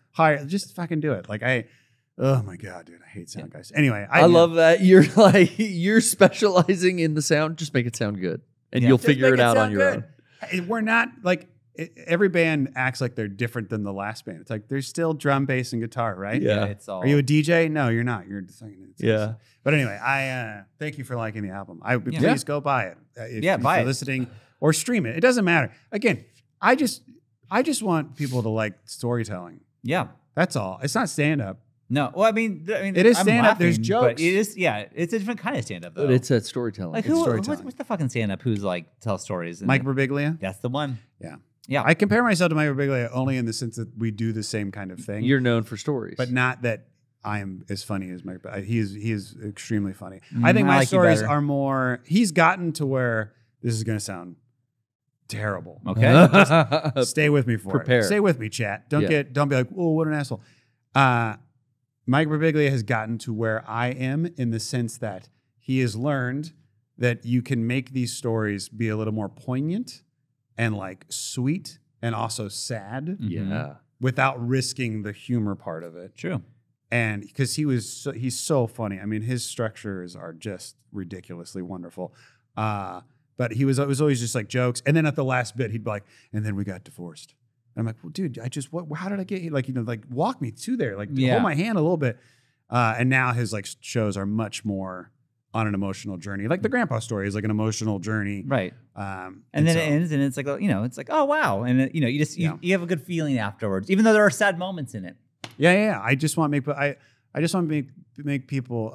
Just fucking do it. Like oh my god, dude, I hate sound guys. Anyway, I love that you're like you're specializing in the sound. Just make it sound good, and Yeah. you'll Just figure make it out on sound your good. own. We're not like every band acts like they're different than the last band. It's like there's still drum, bass, and guitar, right? Yeah. It's all. Are you a DJ? No, you're not. You're just fucking. Yeah. But anyway, I thank you for liking the album. Please Yeah. go buy it. If buy you're it. listening or stream it. It doesn't matter. Again, I just want people to like storytelling. Yeah. That's all. It's not stand up. No. Well, I mean, It is I'm stand-up. There's laughing, jokes. But it is. Yeah. It's a different kind of stand up though. But it's that storytelling. like it's who? storytelling. What's the fucking stand up who's like tell stories? And Mike Birbiglia. That's the one. Yeah. Yeah. I compare myself to Mike Birbiglia only in the sense that we do the same kind of thing. You're known for stories, but not that I am as funny as Mike. But he is extremely funny. I think I my like you stories better. are more. He's gotten to where this is going to sound terrible. Okay. Stay with me for Prepare. it. Stay with me, chat. Don't Yeah. be like, oh, what an asshole. Mike Birbiglia has gotten to where I am in the sense that he has learned that you can make these stories be a little more poignant and like sweet and also sad Yeah. without risking the humor part of it. True. And because he's so funny. I mean, his structures are just ridiculously wonderful. But it was always just like jokes. And then at the last bit, he'd be like, and then we got divorced. And I'm like, well, dude, how did I get here? Like, like walk me to there, like hold my hand a little bit. And now his like shows are much more on an emotional journey. Like the Grandpa Story is like an emotional journey. Right. And And then so- it ends, and it's like, it's like, oh wow, and you have a good feeling afterwards, even though there are sad moments in it. Yeah. I just want to make people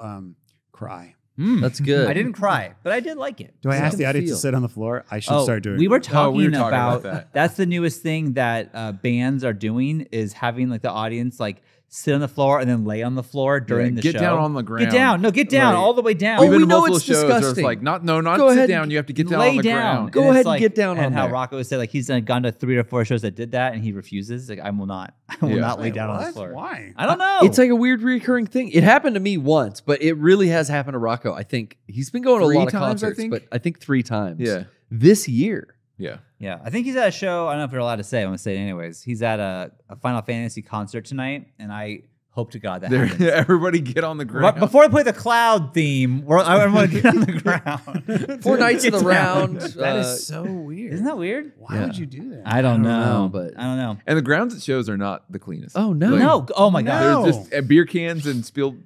cry. That's good. I didn't cry, but I did like it. Do I ask can the audience to feel. sit on the floor? I should start doing. We were it. talking, talking about about that. that's the newest thing that bands are doing is having like the audience like sit on the floor and then lay on the floor during the get show. down on the ground. Get down. No, get down Right. all the way down. We've been we to know multiple it's shows where it's disgusting. like, not Go sit ahead down. and You have to get down lay on the down. ground. Go And ahead it's and get down and on how there. Rocco said like he's gone to 3 or 4 shows that did that and he refuses. Like I will not Yeah. not lay Wait, down on the what? floor. Why? I don't know. It's like a weird recurring thing. It happened to me once, but it really has happened to Rocco. I think he's been going to a 3 lot of times, I concerts, think? but I think 3 times. Yeah. This year. Yeah. Yeah, I think he's at a show. I don't know if you're allowed to say. I'm gonna say it anyways. He's at a Final Fantasy concert tonight, and I hope to God that happens. Everybody get on the But ground. before I play the cloud theme, I want to get on the ground. 4 nights in the Get down. round. That is so weird. Isn't that weird? Why would you do that? I don't know, but- I don't know. And the grounds at shows are not the cleanest. Oh, no. Like, No, oh my God. No. There's just beer cans and spilled.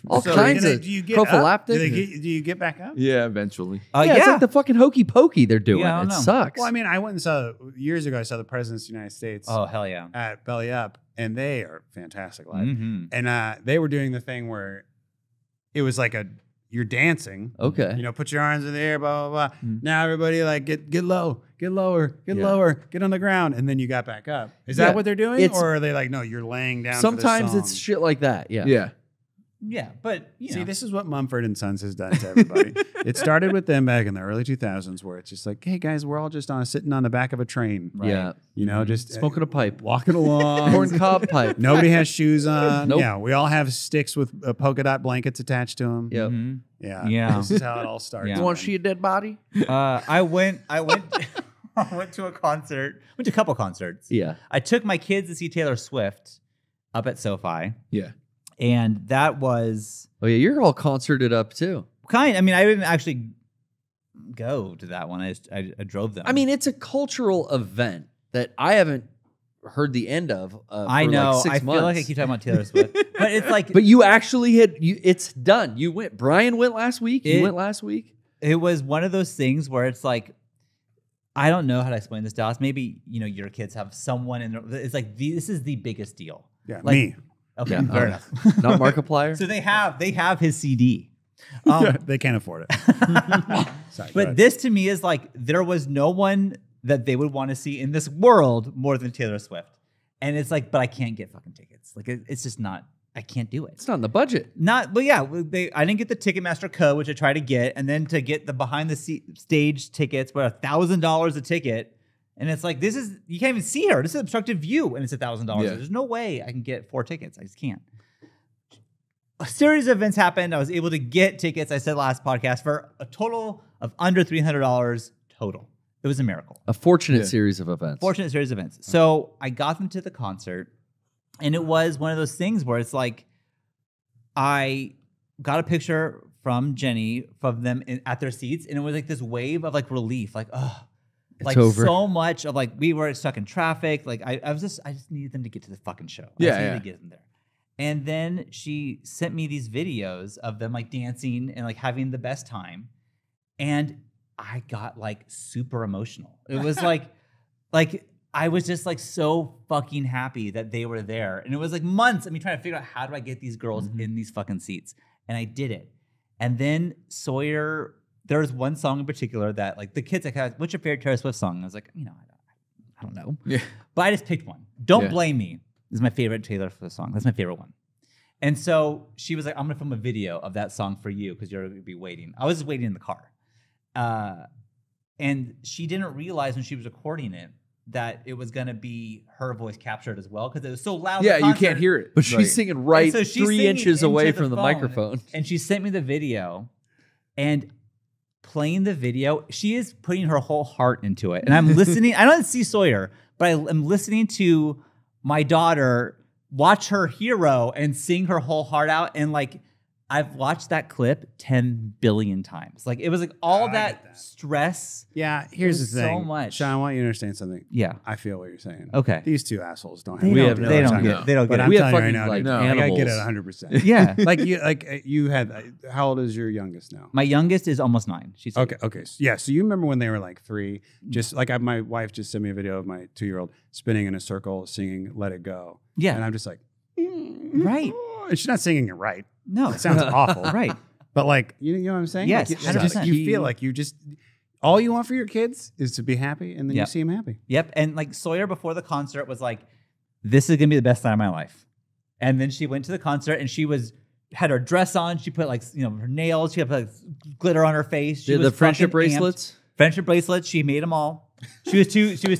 All So kinds do of you get up? prophylactic. Do you get back up? Yeah, eventually. yeah, it's like the fucking hokey pokey they're doing. Yeah, I don't it know. sucks. Well, I mean, I went and saw years ago. I saw the Presidents of the United States Oh hell yeah. at Belly Up, and they are fantastic live. Mhm. And they were doing the thing where it was like you're dancing. okay. Put your arms in the air, blah blah blah. Mm. Now everybody like get low, get lower, get Yeah. lower, get on the ground, and then you got back up. Is Yeah. that what they're doing, It's- or are they like, no, you're laying down? Sometimes for the it's song? shit like that. Yeah. Yeah. Yeah, but See, this is what Mumford and Sons has done to everybody. It started with them back in the early 2000s, where it's just like, hey guys, we're all just sitting on the back of a train, Yeah. just Smoking a pipe. walking along. Corn cob pipe. Nobody has shoes on. Nope. Yeah, we all have sticks with polka dot blankets attached to them. Yep. Mhm. Yeah, Yeah. This is how it all started. Yeah. You want to see a dead body? I went I went to a concert. Went to a couple concerts. Yeah. I took my kids to see Taylor Swift up at SoFi, Yeah. and that was Oh, yeah. You're all concerted up, too. I didn't actually go to that one. I drove them. I mean, it's a cultural event that I haven't heard the end of. I for know. Like 6 I feel months. like I keep talking about Taylor Swift, but it's like But you actually it's done. You went. Brian went last week. You It- went last week. it was one of those things where it's like I don't know how to explain this, Dallas. Maybe your kids have someone in there. It's like this is the biggest deal. Yeah, Like- me. Okay, Yeah. fair enough. Not Markiplier. So they have his CD. They can't afford it. Sorry, go But ahead. this to me is like there was no one that they would want to see in this world more than Taylor Swift. And it's like, but I can't get fucking tickets. Like it's just not. I can't do it. It's not in the budget. But yeah, I didn't get the Ticketmaster code, which I tried to get, and then to get the behind the stage tickets were $1,000 a ticket. And it's like, you can't even see her. This is obstructive view, and it's $1,000. Yeah. There's no way I can get 4 tickets. I just can't. A series of events happened. I was able to get tickets, I said last podcast, for a total of under $300 total. It was a miracle. A fortunate Yeah. series of events. Fortunate series of events. So I got them to the concert, and it was one of those things where it's like, I got a picture from Jenny of them at their seats, and it was like this wave of like relief, like like over. so much of like we were stuck in traffic. Like I just needed them to get to the fucking show. I Yeah, just needed yeah. to get them there. And then she sent me these videos of them like dancing and like having the best time, and I got like super emotional. It was like I was just like so fucking happy that they were there. And it was like months of me trying to figure out how do I get these girls in these fucking seats. And I did it. And then Sawyer, there was one song in particular that like the kids like, what's your favorite Taylor Swift song? And I was like, I don't know. Yeah. But I just picked one. Don't Yeah. Blame Me is my favorite Taylor Swift song. That's my favorite one. And so she was like, I'm gonna film a video of that song for you because you're gonna be waiting. I was just waiting in the car. And she didn't realize when she was recording it that it was gonna be her voice captured as well because it was so loud. Yeah, at the you can't concert. hear it. But she's Like, singing right And so she's 3 singing inches into away from the phone, microphone. And she sent me the video, and playing the video. She is putting her whole heart into it. And I'm listening. I don't see Sawyer, but I'm listening to my daughter watch her hero and sing her whole heart out. And like, I've watched that clip 10 billion times. Like, it was like all that stress. Yeah, here's the There's thing. so much. Sean, I want you to understand something. Yeah. I feel what you're saying. Okay. These two assholes don't They have We don't, have no they don't time. get No. it. They don't But get I'm it. We have telling you right fucking, now, like, dude, I get it animals. 100%. Yeah. like you had, how old is your youngest now? My youngest is almost 9. She's Okay. Yeah. So you remember when they were like 3, just like my wife just sent me a video of my 2-year-old spinning in a circle, singing Let It Go. Yeah. And I'm just like, Right. and she's not singing it right. No. It sounds awful. Right. But like, you know what I'm saying? Yes, Like, 100%. you feel like you just, all you want for your kids is to be happy, and then you Yep. see them happy. Yep. And like Sawyer before the concert was like, this is gonna be the best night of my life. And then she went to the concert and she had her dress on. She put like, her nails. She had like glitter on her face. She Did was the friendship fucking amped. bracelets? Friendship bracelets. She made them all. She was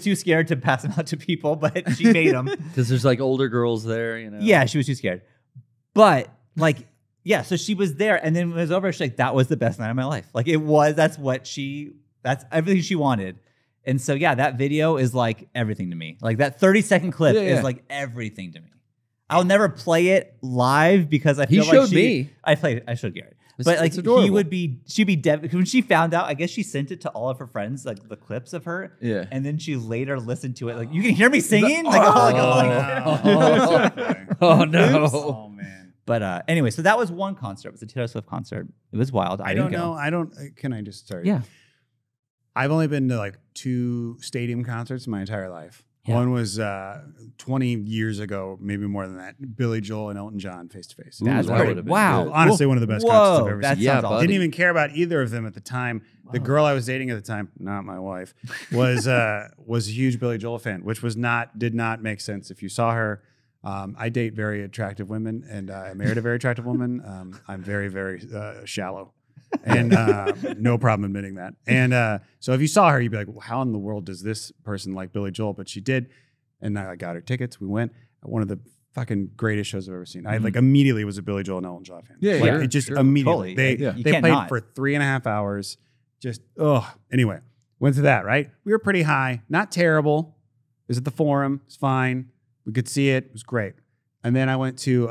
too scared to pass them out to people, but she made them. Because there's like older girls there, you know. Yeah, she was too scared. But like, yeah, so she was there, and then when it was over, she's like, that was the best night of my life. Like, that's everything she wanted. And so, yeah, that video is like everything to me. Like, that 30-second clip Yeah. is like everything to me. I'll never play it live because I He feel showed like me. I showed Garrett. It's- But like it's adorable. she'd be devastated when she found out. I guess she sent it to all of her friends, like the clips of her. Yeah. And then she later listened to it. Like, you can hear me singing. Like, Oh no. Oh man. But anyway, so that was one concert. It was a Taylor Swift concert. It was wild. I didn't don't go. know. I don't. Can I just start? Yeah. I've only been to like 2 stadium concerts in my entire life. Yeah. One was 20 years ago, maybe more than that. Billy Joel and Elton John face to face. That's that pretty. would've been Wow. good. Honestly, one of the best Whoa, concerts I've ever that seen. Yeah, sounds awesome. buddy. Didn't even care about either of them at the time. The girl I was dating at the time, not my wife, was a huge Billy Joel fan, which did not make sense if you saw her. I date very attractive women, and I married a very attractive woman. I'm very, very shallow, and no problem admitting that. And so if you saw her, you'd be like, well, how in the world does this person like Billy Joel? But she did, and I got her tickets. We went. One of the fucking greatest shows I've ever seen. I like immediately was a Billy Joel and Elton John fan. Yeah, Like, yeah, it just sure. immediately. Totally. Yeah. You They can't played not. for 3.5 hours. Just anyway, went to that, right? We were pretty high, not terrible. It was at the Forum, it's fine. We could see it was great. And then I went to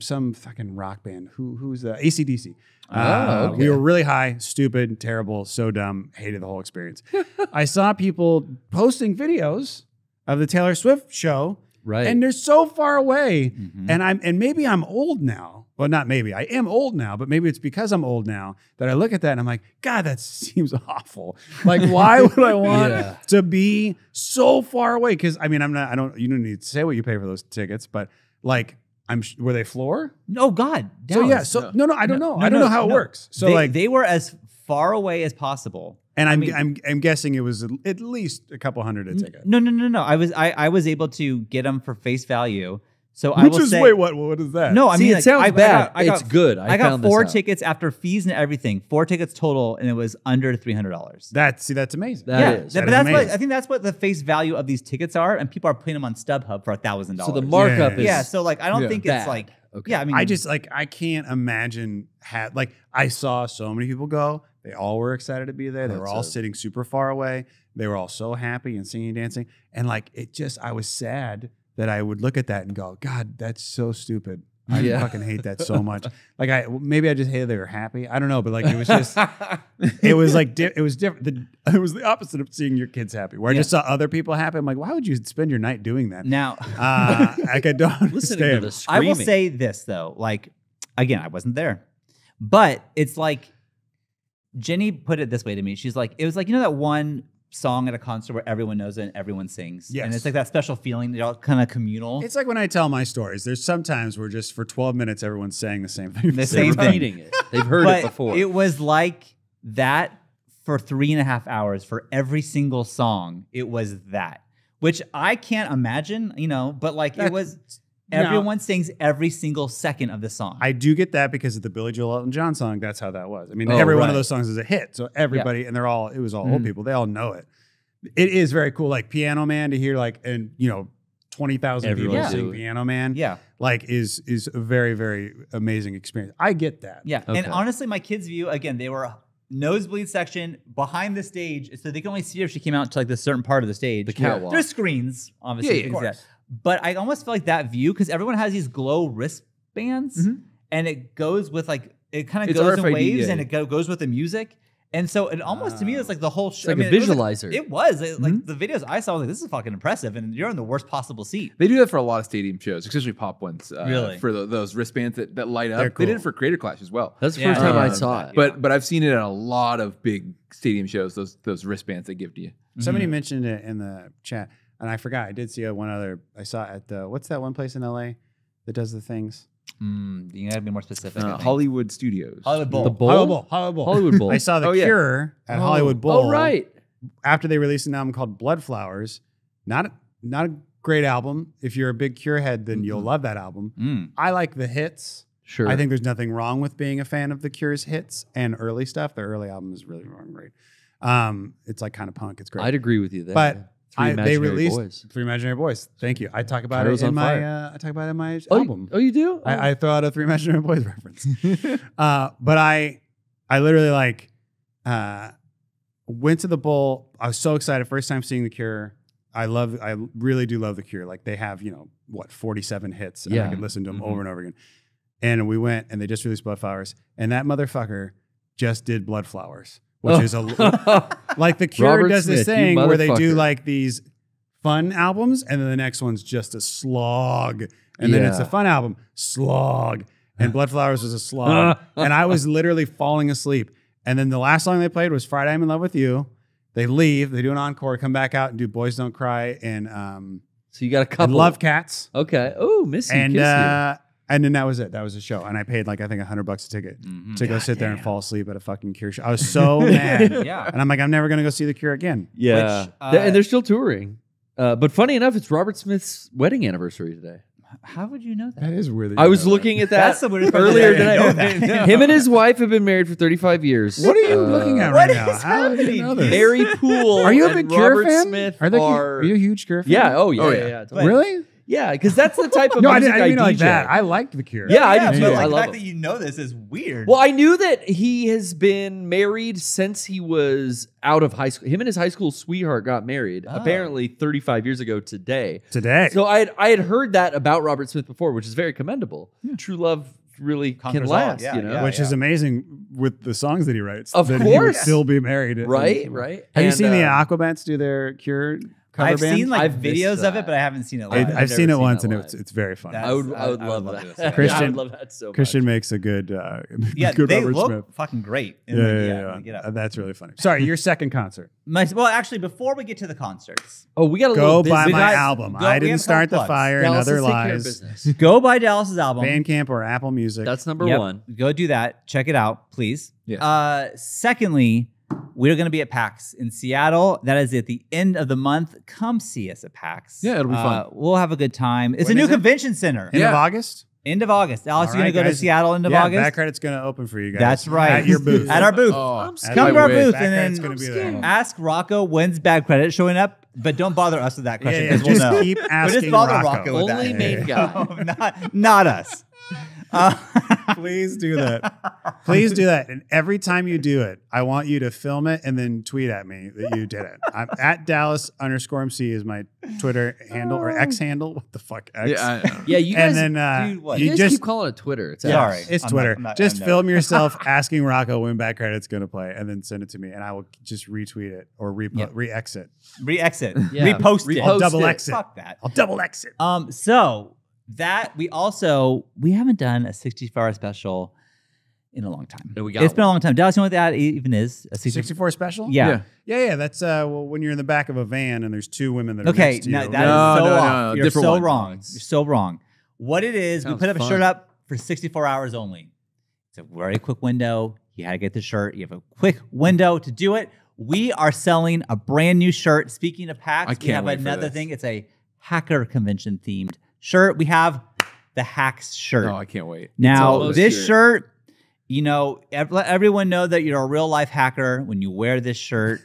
some fucking rock band. Who's AC/DC? okay. We were really high, stupid, terrible, so dumb, hated the whole experience. I saw people posting videos of the Taylor Swift show, Right. and they're so far away. Mhm. And maybe I'm old now. Well, not maybe. I am old now, but maybe it's because I'm old now that I look at that and I'm like, God, that seems awful. Like, why would I want Yeah. to be so far away? Because I mean, you don't need to say what you pay for those tickets, but like, were they floor? Oh God. So yeah, Dallas. so no, I don't know. No, I don't no, know how it no. works. So they were as far away as possible. and I mean- I'm guessing it was at least a couple hundred a ticket. No. I was able to get them for face value. So I Which will is say, wait, what is that? no, I See, mean, it like, sounds I bad. got, It's good. I got found this 4 out. tickets after fees and everything. 4 tickets total, and it was under $300. that's amazing. That yeah, is. but That is that's what amazing. I think. That's what the face value of these tickets are, and people are putting them on StubHub for $1,000. So the markup Yeah. is yeah. So like, I don't Yeah. think bad. it's like, Okay. yeah. I mean, I just like I can't imagine like I saw so many people go. They all were excited to be there. They were That's all a- sitting super far away. They were all so happy and singing and dancing. And like I was sad that I would look at that and go, God, that's so stupid. I Yeah. fucking hate that so much. Like maybe I just hated they were happy. I don't know, but like it was just it was like it was different. It was the opposite of seeing your kids happy. Where I just saw other people happy. I'm like, why would you spend your night doing that? now Like I don't Listening to understand. the I screaming. will say this though, like again, I wasn't there, but it's like Jenny put it this way to me. She's like, it was like, you know that one song at a concert where everyone knows it and everyone sings, Yes. and it's like that special feeling, they're all kind of communal. It's like when I tell my stories. There's sometimes where just for 12 minutes everyone's saying the same thing. The same They're thing. repeating it. They've heard but it before. it was like that for 3.5 hours for every single song. It was that, which I can't imagine, but like it was. No. Everyone sings every single second of the song. I do get that because of the Billy Joel Elton John song. That's how that was. I mean, Oh, every one right. of those songs is a hit. So everybody, and it was all Mm-hmm. old people. They all know it. It is very cool. Like Piano Man to hear 20,000 people Everyone's sing doing it. Piano Man. Yeah. Like is a very, very amazing experience. I get that. Yeah. Okay. And honestly, my kids' view, again, they were nosebleed section behind the stage, so they can only see her if she came out to like this certain part of the stage. The catwalk. There's screens, obviously. Yeah, you of can see course. that. But I almost feel like that view, because everyone has these glow wristbands, and it goes with like, it kind of It's goes in RFID, waves yeah. and it goes with the music. And so it almost to me it's like the whole show. like a it was visualizer. It was. Like the videos I saw, I was like, this is fucking impressive. And you're in the worst possible seat. They do that for a lot of stadium shows, especially pop ones. Really? For those wristbands that light up. They're They did cool. it for Creator Clash as well. That's the Yeah, first time I yeah. saw it. But I've seen it at a lot of big stadium shows. Those wristbands they give to you. Somebody mentioned it in the chat, and I forgot. I did see one other. I saw it at the what's that one place in LA that does the things? You gotta be more specific. I think. Hollywood Studios. Hollywood Bowl. The Bowl? Hollywood Bowl. Hollywood Bowl. I saw the Oh, yeah. Cure at Hollywood Bowl. Oh, right. After they released an album called Blood Flowers. Not a great album. If you're a big Cure head, then you'll love that album. Mm. I like the hits. Sure. I think there's nothing wrong with being a fan of the Cure's hits and early stuff. Their early album is really great. It's like kind of punk. It's great. I'd agree with you there. But Three they Imaginary Released Boys. Three Imaginary Boys. Thank you. I talk about Cairo's it in on my fire. I talk about it in my Oh, album. you do? Oh. I throw out a Three Imaginary Boys reference. But I literally like went to the bowl. I was so excited. First time seeing the Cure. I really do love the Cure. Like they have, 47 hits, and I Yeah. could listen to them over and over again. And we went, and they just released Blood Flowers, and that motherfucker just did Blood Flowers, which is like the Cure Robert does this Smith, you thing where they do motherfucker. like these fun albums, and then the next one's just a slog, and then it's a Yeah. fun album, slog, and Blood Flowers was a slog, and I was literally falling asleep. And then the last song they played was Friday I'm in Love with You. They leave, they do an encore, come back out and do Boys Don't Cry and So you got a and couple. Love Cats, Okay. Oh, Missy, and kiss you. and then that was it. That was the show, and I paid like I think $100 a ticket to go sit there and fall asleep at a fucking Cure show. I was so mad, Yeah. and I'm like, I'm never gonna go see the Cure again. Yeah. Which, and they're still touring. But funny enough, it's Robert Smith's wedding anniversary today. How would you know that? That is weird. I was looking at that That's the weirdest part earlier that I today. didn't know that. Him and his wife have been married for 35 years. What are you looking at What right now? is How did you happening? know this? Harry Poole Are you a and big Cure Robert fan? Smith Are you a huge Cure fan? Yeah. Oh, yeah. Oh, yeah. yeah. yeah, totally. Really? Yeah, because that's the type of No, I music didn't mean it like DJ. that. I liked the Cure. Yeah, I do but too. like I the love fact him. that you know this is weird. Well, I knew that he has been married since he was out of high school. Him and his high school sweetheart got married apparently 35 years ago today. Today. So I had heard that about Robert Smith before, which is very commendable. True love really Conquers can all. last, Yeah, you know? yeah. Which is amazing with the songs that he writes. Of that he would course. still be married. Right, right. Have you And, seen the Aquabats do their Cure cover I've band? seen like I've missed videos of that. it, but I haven't seen it I- live. I've seen never it once, that and live. it's very funny. That's- I would I would love love that. to listen. Christian- I would love that so Christian much. makes a good, Yeah, good they Robert look Smith. fucking great. in Yeah, the- yeah, when you get yeah. up. That's really funny. Sorry, your second concert. Well, actually, before we get to the concerts, Oh, we got a Go little buy business. my guys- album. go- I we didn't have start the plugs. fire and Dallas, other let's take care of lies. business. go buy Dallas's album. Bandcamp or Apple Music. That's number Yep, one. Go do that. Check it out, please. Yeah. Secondly, we're going to be at PAX in Seattle. That is at the end of the month. Come see us at PAX. Yeah, it'll be fun. We'll have a good time. It's When a new is it? convention center. End Yeah. of August. End of August. Alex, All you're going right, to go to guys. Seattle end of Yeah, August? Back Credit's going to open for you guys. That's right. At your booth. At our booth. Oh, Come to our I booth wish. Back and Credit's then going to be there. ask Rocco when's bad credit showing up, but don't bother us with that question Yeah, because just we'll know. keep But asking just bother Rocco. Rocco with Only that. main guy. not us. Please do that. Please do that. And every time you do it, I want you to film it and then tweet at me that you did it. I'm at Dallas_MC is my Twitter handle or X handle. What the fuck? X. Yeah, I know. Yeah, you guys, and then dude, what? you you guys just keep calling it Twitter. It's Sorry. X. it's I'm Twitter. not- just I'm not- film yourself asking Rocco when Back Credit's going to play and then send it to me and I will just retweet it or Yeah. re-exit. Re-exit. Yeah. Repost it. Repost Double it. exit. Fuck that. I'll double exit. So that we haven't done a 64-hour special in a long time. No, we got It's been a long time. Dallas, you know what that even is? A 64 special? Yeah. Yeah. That's well, when you're in the back of a van and there's two women that are Okay, next to no, you. that is No, so no, off. no, You're different so one. wrong. You're so wrong. What it is, we Sounds put up a fun. shirt up for 64 hours only. It's a very quick window. You had to get the shirt. You have a quick window to do it. We are selling a brand new shirt. Speaking of PAX, I we can't have wait for another this. thing. It's a hacker convention themed shirt. We have the Hacks shirt. No, I can't wait. Now, almost this here. shirt, you know, let everyone know that you're a real life hacker when you wear this shirt.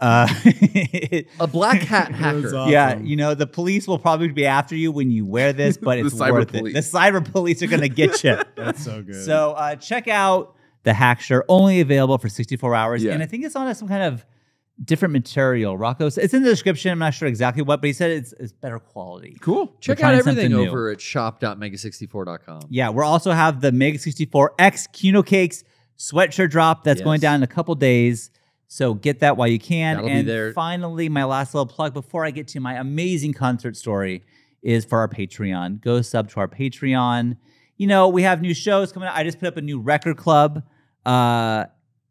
A black hat hacker. awesome. Yeah, you know, the police will probably be after you when you wear this, but The it's cyber worth police. it. The cyber police are going to get you. That's so good. So check out the hack shirt, only available for 64 hours. Yeah. And I think it's on some kind of different material. Rocco, it's in the description. I'm not sure exactly what, but he said it's better quality. Cool. Check We're out trying everything something new. over at shop.mega64.com. Yeah, we'll also have the Mega 64 X Kuno Cakes sweatshirt drop that's going Yes. down in a couple days. So get that while you can. That'll be and there. finally, my last little plug before I get to my amazing concert story is for our Patreon. Go sub to our Patreon. You know, we have new shows coming out. I just put up a new record club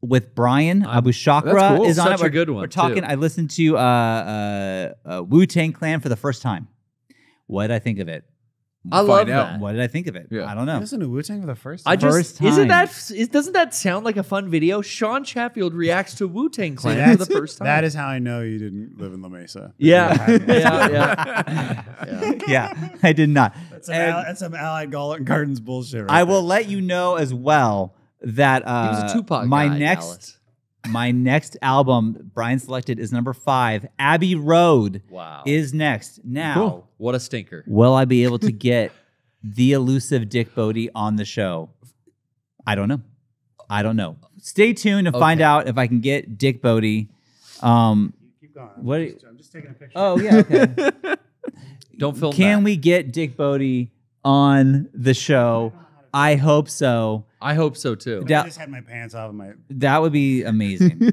with Brian Abu Shakra that's cool. is on Such it. a good one, We're talking. too. I listened to Wu-Tang Clan for the first time. What did I think of it? I love out. that. What did I think of it? Yeah. I don't know. Listen to Wu-Tang for the first time. I just First isn't time. doesn't that sound like a fun video? Sean Chatfield reacts to Wu-Tang See, Clan for that's- the first time. That is how I know you didn't live in La Mesa. yeah, Yeah. yeah. Yeah, I did not. That's some Allied Gardens bullshit. Right I there. will let you know as well that He was a Tupac my guy, next Dallas. my next album Brian selected is number 5. Abbey Road Wow. is next. Now, Cool. What a stinker. will I be able to get the elusive Dick Bodie on the show? I don't know. Stay tuned to find Okay. out if I can get Dick Bodie. Keep going. What? I'm just taking a picture. Oh yeah. Okay. Don't film Can that. we get Dick Bodie on the show? I hope so. I hope so too. Da- I just had my pants off of my. That would be amazing.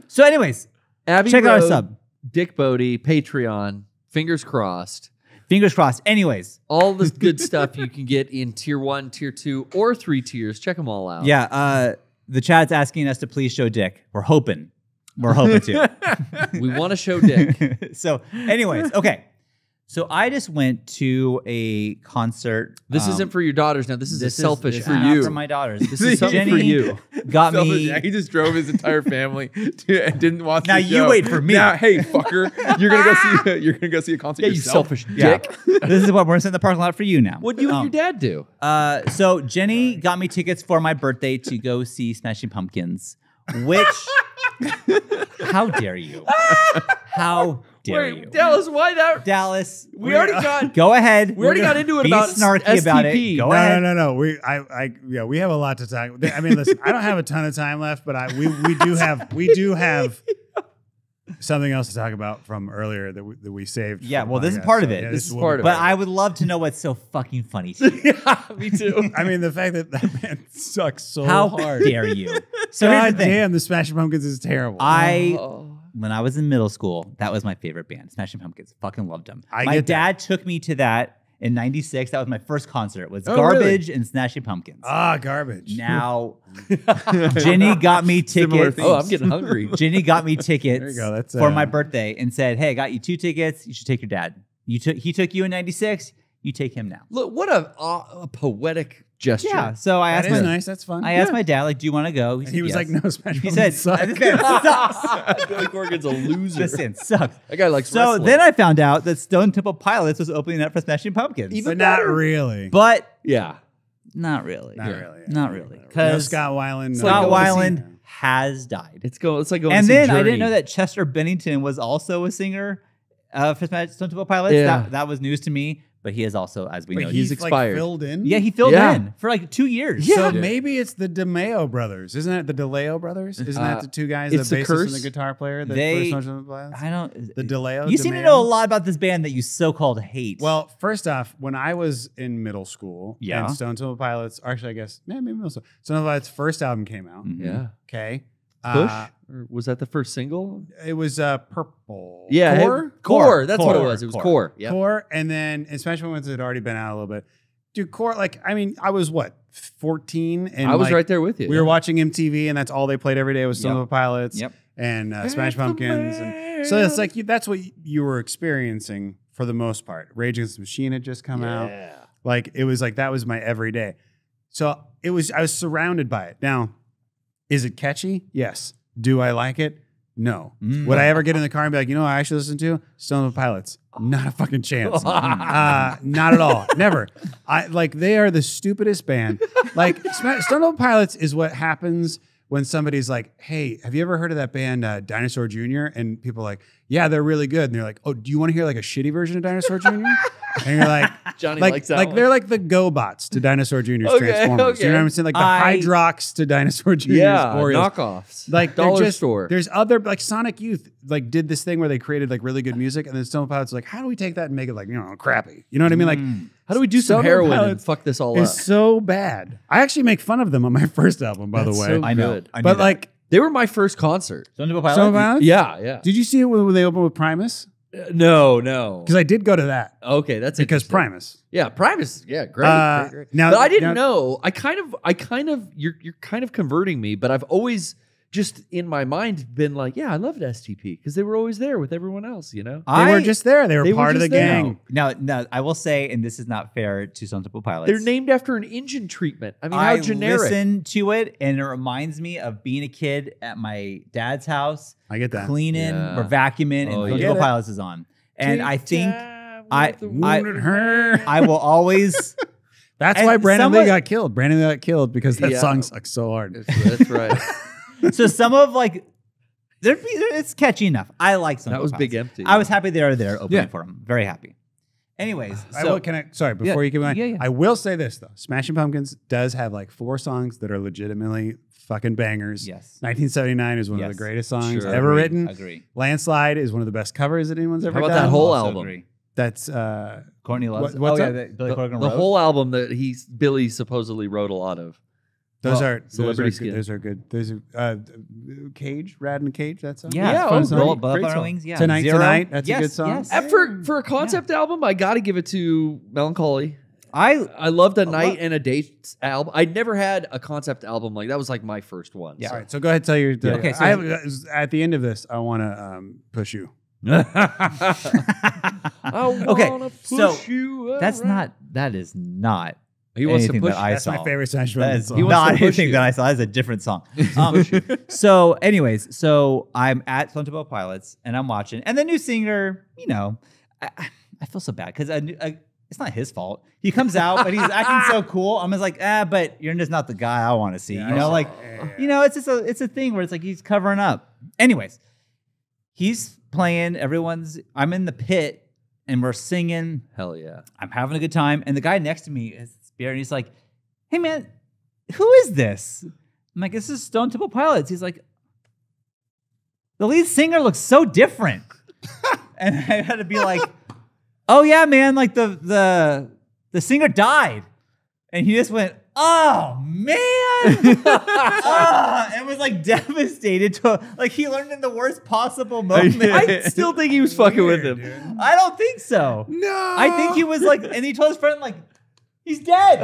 So, anyways, Abbey check out our Road, sub. Dick Bodie, Patreon. Fingers crossed. Fingers crossed. Anyways, All the good stuff you can get in tier 1, tier 2, or 3 tiers. Check them all out. yeah, the chat's asking us to please show Dick. We're hoping. We're hoping to. We want to show Dick. So, anyways, okay. So I just went to a concert. This isn't for your daughters now. This is a selfish this is act. not you. for my daughters. This is something Jenny for you. Got Selfish me. Jack. He just drove his entire family to, and didn't watch. Now the you show. wait for me. Now, hey fucker, you're gonna go see. You're gonna go see a concert. Yeah, you yourself? selfish Yeah. dick. This is what we're in the parking lot for you now. What do you and your dad do? So Jenny got me tickets for my birthday to go see Smashing Pumpkins, which how dare you? How dare you? Dallas, why that? Dallas, We already got. go ahead. We already got into it Be about snarky about it. STP. Go No, ahead. no. We have a lot to talk. I mean, listen, I don't have a ton of time left, but we do have something else to talk about from earlier that we saved. Yeah, for the well, this is podcast. part of So, it. yeah, This is will part be of But I would love to know what's so fucking funny to you. Yeah, me too. I mean, the fact that band sucks so How hard. dare you? So here's God the thing. damn, the Smashing Pumpkins is terrible. When I was in middle school, that was my favorite band, Smashing Pumpkins. Fucking loved them. I My get that. dad took me to that in '96. That was my first concert. It was Oh, Garbage and Smashing Pumpkins. Garbage. Now, Jenny got me Similar tickets. themes. Oh, I'm getting hungry. Jenny got me tickets There you go, that's, for my birthday and said, "Hey, I got you 2 tickets. You should take your dad. He took you in '96. You take him now." Look, what a poetic gesture. Yeah. So I That asked is my nice. That's fun. I asked my dad, like, "Do you want to go?" And he was yes. like, "No, Smashing He Pumpkins said, suck." "This band sucks." Billy Corgan's a loser. This band sucks. That guy likes So wrestling. then I found out that Stone Temple Pilots was opening up for Smashing Pumpkins. Even but not better. really. But yeah. not really. Not really. Not really. No Because Scott Weiland. Scott no Weiland has died. It's like going And to see then I Journey. didn't know that Chester Bennington was also a singer for Stone Temple Pilots. Yeah. That was news to me. But he is also, as we Wait, know, he's he's expired. Like filled in. yeah, he filled Yeah. in for like 2 years. So Yeah. maybe it's the DeMeo brothers. Isn't it the DeLeo brothers? Isn't that the two guys, the it's the bassist and curse. the guitar player? That They- first Smashing Pumpkins? I don't. The DeLeo. You seem to DeMeo? know a lot about this band that you so-called hate. Well, first off, when I was in middle school, Yeah. and Stone Temple Pilots, actually, I guess, maybe middle school. Stone Temple Pilots' first album came out. Mhm. Yeah. Okay. Push? Or was that the first single? It was Purple. Yeah. Core? Core. That's what it Core. was. It was Core. Core. Yeah. Core, and then Smashing Pumpkins had already been out a little bit. Dude, Core, like, I mean, I was what, 14? And I was like, right there with you. We were watching MTV, and that's all they played every day was Stone Yep. Temple Pilots Yep. and Smash Pumpkins. And so it's like that's what you were experiencing for the most part. Rage Against the Machine had just come out. Like it was like that was my everyday. So I was surrounded by it. Now, is it catchy? Yes. Do I like it? No. Would I ever get in the car and be like, you know what I actually listen to? Stone Temple Pilots. Not a fucking chance. Not at all. Never. They are the stupidest band. Like Stone Temple Pilots is what happens when somebody's like, "Hey, have you ever heard of that band Dinosaur Jr.?" And people are like, "Yeah, they're really good." And they're like, "Oh, do you want to hear like a shitty version of Dinosaur Jr.?" And you're like, Johnny like, likes that like one. they're like the GoBots to Dinosaur Jr.'s Okay, Transformers. You know what I'm okay. saying? Like the Hydrox to Dinosaur Jr.'s Yeah, Oreos. knockoffs. Like they're dollar just, store. There's other like Sonic Youth like did this thing where they created like really good music, and then Stone Temple Pilots like, how do we take that and make it like crappy? You know what I mean? Like How do we do some Stone heroin and Pilots fuck this all up? it's so bad. I actually make fun of them on my first album, by That's the way. so I know. good. I knew but that. like, They were my first concert. Stone Temple Pilots. Stone Temple Pilots? Yeah. Did you see it when they opened with Primus? No. Because I did go to that Okay, that's because interesting. Primus. Yeah, Primus. Yeah, great. Great. Now, But I didn't now- know. I kind of. You're kind of converting me, but I've always just in my mind been like, yeah, I loved STP because they were always there with everyone else. You know, They were just there. They were They were part of the just there. gang. Now, I will say, and this is not fair to Stone Temple Pilots. they're named after an engine treatment. I mean, how I generic. listen to it, and it reminds me of being a kid at my dad's house, I get that. cleaning Yeah. or vacuuming, Oh, and Stone yeah. Temple Pilots is on. And I think Wounded her. I will always. That's and why Brandon Lee someone- got killed. Brandon Lee got killed because that Yeah. song sucks so hard. That's right. So some of like, it's catchy enough. I like some. That was Big Empty. I was happy they were there opening Yeah. for him. Very happy. Anyways, I so will, sorry, before you keep going, yeah. I will say this though. Smashing Pumpkins does have like 4 songs that are legitimately fucking bangers. yes, 1979 is one of Yes. the greatest songs Sure. ever Agree, written. Agree. Landslide is one of the best covers that anyone's ever How about done. that whole Also album? agree. That's Courtney loves. what's oh yeah, up? that Billy Corgan The wrote. whole album that Billy supposedly wrote a lot of. those Well, are Celebrity Skin. Those are good. Those are Cage, Rad in a Cage. That song. Yeah, Yeah, fun oh, song. great, Butterfly great song. Wings. Yeah, Tonight, Zero. Tonight, that's a Yes, good song. Yes. For a concept album, I got to give it to Melancholy. I I loved A Night and a Date album. I never had a concept album like that. Was like my first one. Yeah. All right, so go ahead and tell your. Okay, so- I have, at the end of this, I want to push you. Okay, so that's around. not. That is not. He wants to anything push. that I That's saw. my favorite Smash That Pumpkins is song. He wants not to push anything you. that I saw. That's a different song. So, anyways, so I'm at Stone Temple Pilots and I'm watching, and the new singer, you know, I feel so bad because it's not his fault. He comes out, but he's acting so cool. I'm just like, but you're just not the guy I want to see. You know, like, you know, it's just it's a thing where it's like he's covering up. Anyways, he's playing. I'm in the pit and we're singing. Hell yeah. I'm having a good time. And the guy next to me is Bear, and he's like, hey, man, who is this? I'm like, this is Stone Temple Pilots. He's like, the lead singer looks so different. And I had to be like, oh, yeah, man, like the singer died. And he just went, oh, man. And was like devastated. Like he learned in the worst possible moment. I still think he was fucking with him. I don't think so. No, I think he was like, and he told his friend, like, he's dead.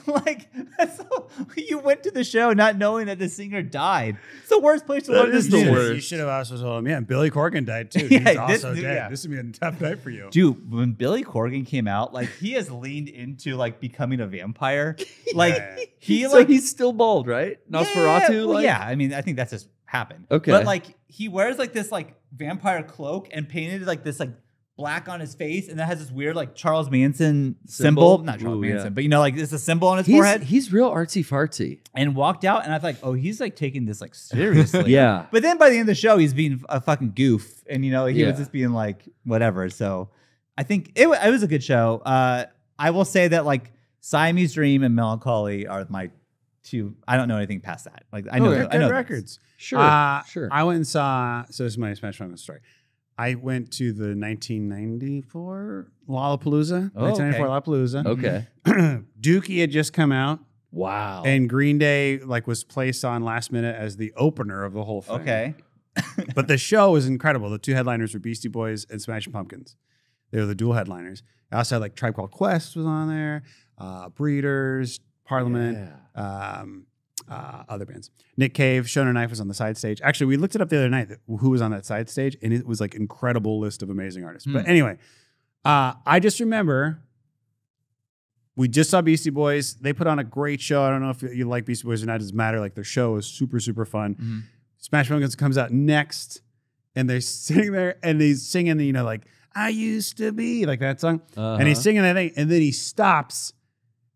Like, that's so, you went to the show not knowing that the singer died. It's the worst place to learn is this the news. worst. You should have also told him. Yeah, Billy Corgan died too. Yeah, He's this also dude, dead. yeah. This would be a tough night for you. Dude, when Billy Corgan came out, like he has leaned into like becoming a vampire. Like Yeah. he So like he's still bald, right? Nosferatu? Yeah, well, like? yeah, I mean, I think that's just happened. Okay. But like he wears like this like vampire cloak and painted like this like black on his face, and that has this weird like Charles Manson symbol. Not Charles Ooh, Manson, yeah. but you know, like it's a symbol on his forehead. He's real artsy fartsy. And walked out, and I was like, oh, he's like taking this like seriously. Yeah. But then by the end of the show, he's being a fucking goof, and you know he Yeah. was just being like whatever. So I think it was a good show. I will say that like Siamese Dream and Melancholy are my two. I don't know anything past that. Like I know, They're I know good those. records. Sure. Sure. I went and saw. So this is my Smash Pumpkins story. I went to the 1994 Lollapalooza. Oh, 1994 Lollapalooza. Okay. Dookie had just come out, Wow. and Green Day like was placed on last minute as the opener of the whole thing. Okay. But the show was incredible. The two headliners were Beastie Boys and Smashing Pumpkins. They were the dual headliners. I also had like Tribe Called Quest was on there, Breeders, Parliament, other bands. Nick Cave, Shona Knife was on the side stage. Actually, we looked it up the other night, who was on that side stage, and it was like incredible list of amazing artists. But anyway, I just remember we just saw Beastie Boys. They put on a great show. I don't know if you like Beastie Boys or not. It doesn't matter. Like their show is super, super fun. Smash Pumpkins comes out next, and they're sitting there and he's singing, you know, like I used to be like that song, and he's singing that thing, and then he stops.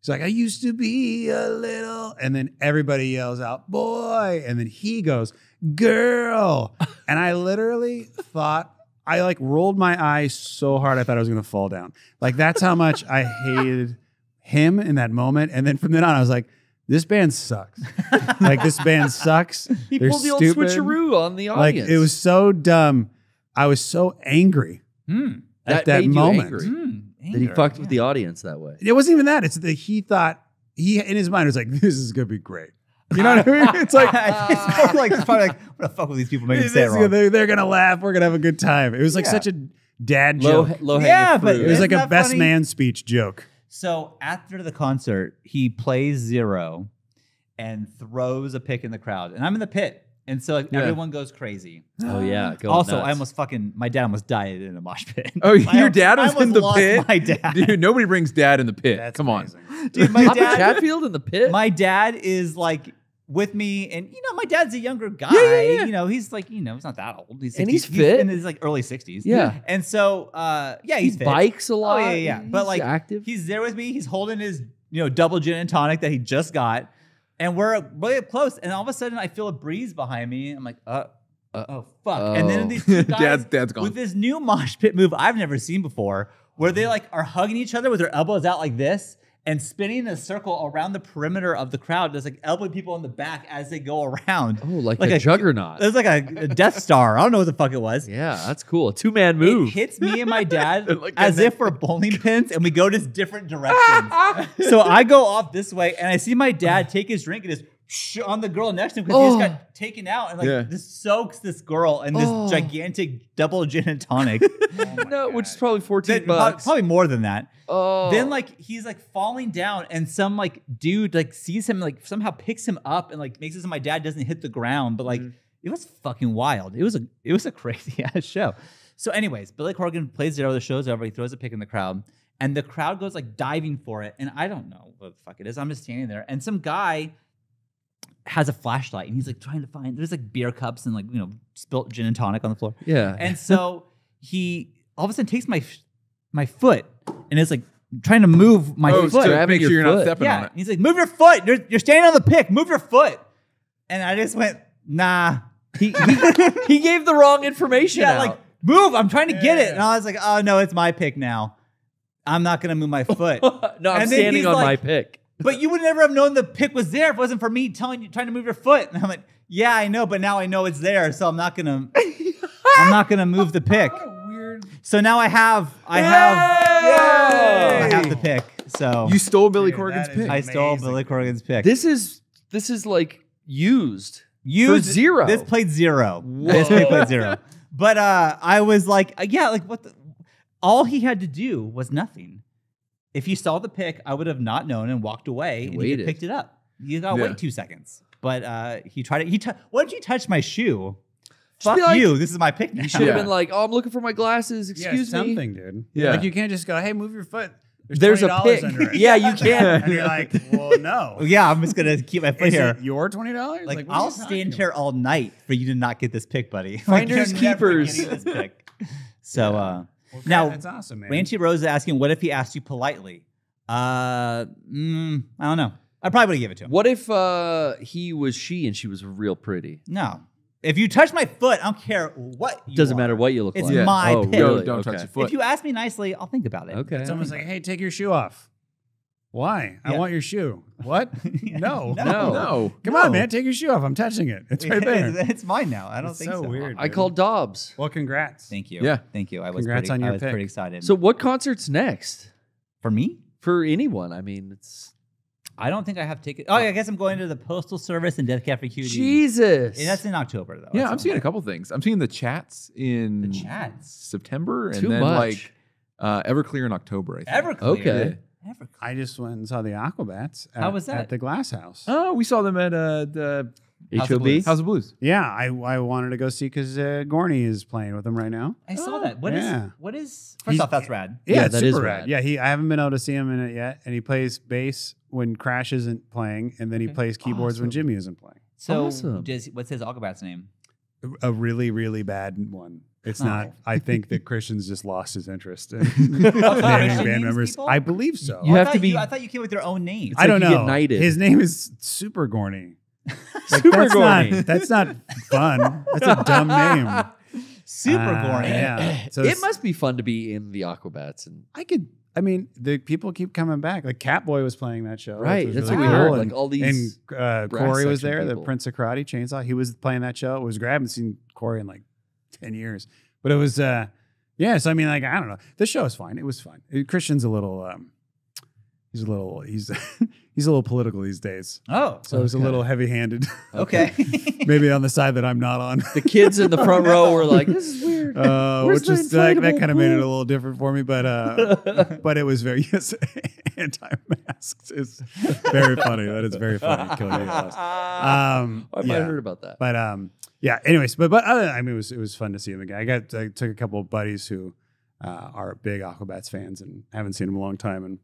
He's like, I used to be a little, and then everybody yells out, boy, and then he goes, girl, and I literally thought, I like rolled my eyes so hard I thought I was gonna fall down. Like that's how much I hated him in that moment. And then from then on, I was like, this band sucks. Like this band sucks. He They're pulled the old stupid. switcheroo on the Like audience. it was so dumb. I was so angry at that made you moment. angry. That he fucked with the audience that way. It wasn't even that. It's that he thought he in his mind was like, this is gonna be great. You know what I mean? It's like it's more like it's probably like, what the fuck with these people making me say it wrong? they're gonna laugh. We're gonna have a good time. It was like such a dad Low joke. hanging Yeah, but fruit. It was like Isn't a that best funny? man speech joke. So after the concert, he plays Zero and throws a pick in the crowd, and I'm in the pit, and so like everyone goes crazy. Oh yeah. Go Also, nuts. my dad almost died in a mosh pit. Oh, your dad was I in the lost pit? My dad, Dude, nobody brings dad in the pit. That's Come amazing. dude, my Papa dad, Chatfield in the pit. my dad is like with me, and my dad's a younger guy. Yeah. He's like, he's not that old. He's And he's 60 fit. in his like early 60s. Yeah. and so he he's fit. bikes a lot. Oh yeah. But He's like active. he's there with me. He's holding his double gin and tonic that he just got, and we're really up close. And all of a sudden, I feel a breeze behind me. I'm like, oh fuck! And then these two guys Dad's gone. with this new mosh pit move I've never seen before, where they like are hugging each other with their elbows out like this and spinning in a circle around the perimeter of the crowd. There's like elbowing people in the back as they go around. Oh, like a juggernaut. There's like a Death Star. I don't know what the fuck it was. Yeah, that's cool. A 2-man move. It hits me and my dad Like as if we're bowling pins and we go to different directions. So I go off this way and I see my dad take his drink and just on the girl next to him because he just got taken out and like just soaks this girl in this gigantic double gin and tonic. No, which is probably $14. Then, probably more than that. Oh. Then like he's like falling down and some like dude like sees him like somehow picks him up and like makes it so my dad doesn't hit the ground. But like it was fucking wild. It was a crazy ass show. So anyways, Billy Corgan plays Zero. The show's over. He throws a pick in the crowd and the crowd goes like diving for it. And I don't know what the fuck it is. I'm just standing there and some guy has a flashlight and he's like trying to find, there's like beer cups and like, spilt gin and tonic on the floor. Yeah. And so he all of a sudden takes my foot and is like trying to move my foot. to grabbing make sure your you're not foot. stepping on Yeah. it. He's like, move your foot. You're standing on the pick. Move your foot. And I just went, nah. he gave the wrong information Yeah, out. like, move. I'm trying to get it. And I was like, oh no, it's my pick now. I'm not going to move my foot. no, I'm And then standing he's on my like- pick. But you would never have known the pick was there if it wasn't for me trying to move your foot. And I'm like, yeah, I know, but now I know it's there, so I'm not gonna move the pick. So now I have the pick. So You stole Billy Dude, Corgan's that is pick. I stole amazing. Billy Corgan's pick. This is like used. Used for Zero. This played zero. This played zero. But I was like, yeah, like what? All he had to do was nothing. If he saw the pick, I would have not known and walked away and he waited. picked it up. You gotta Yeah. wait 2 seconds. But he tried it. Why don't you touch my shoe? Just be Fuck like- you. This is my pick now. You should have Yeah. been like, "Oh, I'm looking for my glasses. Excuse me." something, dude. Yeah. Like you can't just go, hey, move your foot. There's a $20 pick. under it. Yeah, you can. And you're like, well, no. Yeah, I'm just gonna keep my foot Is here. it your $20? Like, what are I'll you stand talking here all night for you to not get this pick, buddy. Finders Like, you're never keepers. getting this pick. So about? Well, now, that's awesome, man. Ranchi Rose is asking, what if he asked you politely? I don't know. I probably would have given it to him. What if he was she and she was real pretty? No. If you touch my foot, I don't care what you Doesn't are. matter what you look It's like. my oh, pick. really? Don't Okay. touch your foot. If you ask me nicely, I'll think about it. Okay. It's almost like, hey, take your shoe off. Why? I Yeah. want your shoe. What? No. No. No. Come No. on, man. Take your shoe off. I'm touching it. It's right there. It's mine now. I don't It's think so. so weird. I dude. called Dobbs. Well, congrats. Thank you. Yeah. Thank you. I was Congrats pretty, on your I was pick. pretty excited. So, what concert's next for me, for anyone? I mean, it's I don't think I have tickets. Oh, yeah, I guess I'm going to the Postal Service and Death Cab for Cutie. Jesus. Yeah, that's in October, though. Yeah, That's I'm seeing a all. couple things. I'm seeing the chats in The Chats? September and Too then much. like Everclear in October, I think. Everclear. Okay. Everclear. I just went and saw the Aquabats. How was that? At the Glass House. Oh, we saw them at the House of HOB. Blues. House of Blues. Yeah, I wanted to go see because Gorney is playing with them right now. I saw that. What is? yeah. First He's- off, that's rad. Yeah, it's that is super rad. Yeah, I haven't been able to see him in it yet, and he plays bass when Crash isn't playing, and then he plays keyboards when Awesome. Jimmy isn't playing. So, Awesome. what's his Aquabat's name? A really, really bad one. It's No. not. I think that Christian's just lost his interest in naming band names members. people? I believe so. You I have thought to be- I thought you came with your own name. It's I don't like you know. get knighted. His name is Super Gorny. Like, Super that's Gorny. Not, that's not fun. That's a dumb name. Super Gorny. Yeah. So It must be fun to be in the Aquabats, and I mean, the people keep coming back. Like Catboy was playing that show. which right. was That's really what we heard. cool. Like all these. And brass Corey was section there, the people. Prince of Karate Chainsaw. He was playing that show. It was great. I haven't seen Corey in like 10 years. But it was, yeah. So, I mean, like, I don't know. This show is fine. It was fine. Christian's a little, he's a little political these days. Oh, So he's a Okay. little heavy handed. okay. Maybe on the side that I'm not on. The kids in the front row were like, "This is weird." Where's Which the is that inflatable kind of made it a pool? little different for me, but it was very anti-masks. It's very funny. That is very funny. Killing me. I might Yeah. have heard about that. But yeah. Anyways, but other, I mean, it was fun to see him again. I took a couple of buddies who are big Aquabats fans and haven't seen him in a long time, and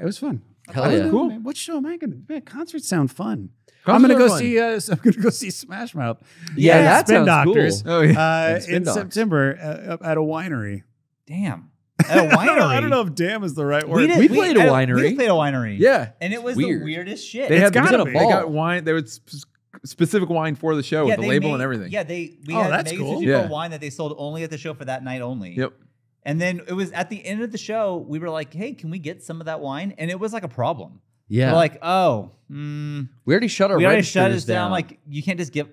it was fun. Hell I don't yeah. know, Cool. man. What show am I going to? Concerts sound fun. Concerts I'm gonna are go fun. see. I'm gonna go see Smash Mouth. Yeah, that Spin sounds cool. Doctors. Oh yeah. Spin In Docs. September at a winery. Damn. At a winery. I don't know if "damn" is the right word. We played a winery. We played a winery. Yeah. And it was Weird. the weirdest shit. They It's had gotta they be. got Ball. wine. There was specific wine for the show with the they label made- and everything. Yeah, we Oh, had that's Mega cool. 64 Yeah. wine that they sold only at the show for that night only. Yep. And then it was at the end of the show, we were like, hey, can we get some of that wine? And it was like a problem. Yeah, We're like, oh, we already shut our. we already shut registers it down. Like, you can't just give.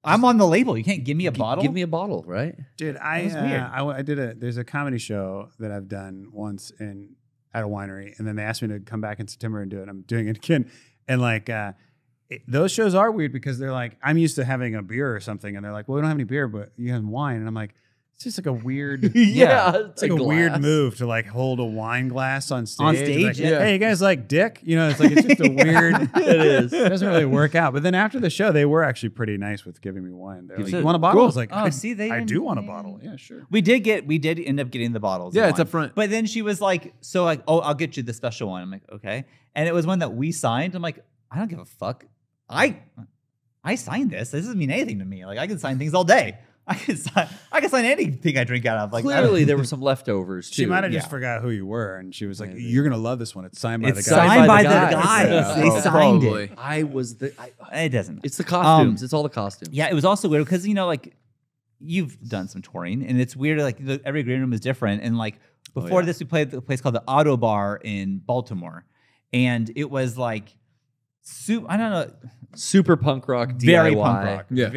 I'm on the label. You can't give me a bottle. Give me a bottle, right? Dude, was weird. there's a comedy show that I've done once at a winery, and then they asked me to come back in September and do it. I'm doing it again. And like, those shows are weird because they're like, I'm used to having a beer or something. And they're like, well, we don't have any beer, but you have wine. And I'm like, it's just like a weird, it's It's like a weird glass. move to like hold a wine glass on stage. On stage, Like, yeah. Hey, you guys like dick? You know, it's like, it's just a weird, It is. it doesn't really work out. But then after the show, they were actually pretty nice with giving me wine. They're like, So- you want a bottle? I was like, Oh, see, they I didn't- do want a they bottle. didn't- Yeah, sure. We did end up getting the bottles. of Yeah, it's wine. up front. But then she was like, so like, oh, I'll get you the special one. I'm like, okay. And it was one that we signed. I'm like, I don't give a fuck. I signed this. This doesn't mean anything to me. Like I can sign things all day. I can sign anything I drink out of. Like I don't- Clearly, there were some leftovers too. She might have just Yeah. forgot who you were, and she was like, Maybe. "You're gonna love this one. It's signed by It's the guy." signed by the guys. guys. Yeah. They Oh, signed probably. it. I was the. It doesn't. It's the costumes. It's all the costumes. Yeah, it was also weird because like you've done some touring, and it's weird. Like every green room is different. And like before this, we played the place called the Auto Bar in Baltimore, and it was like I don't know, Super punk rock DIY. very punk rock. Yeah, Old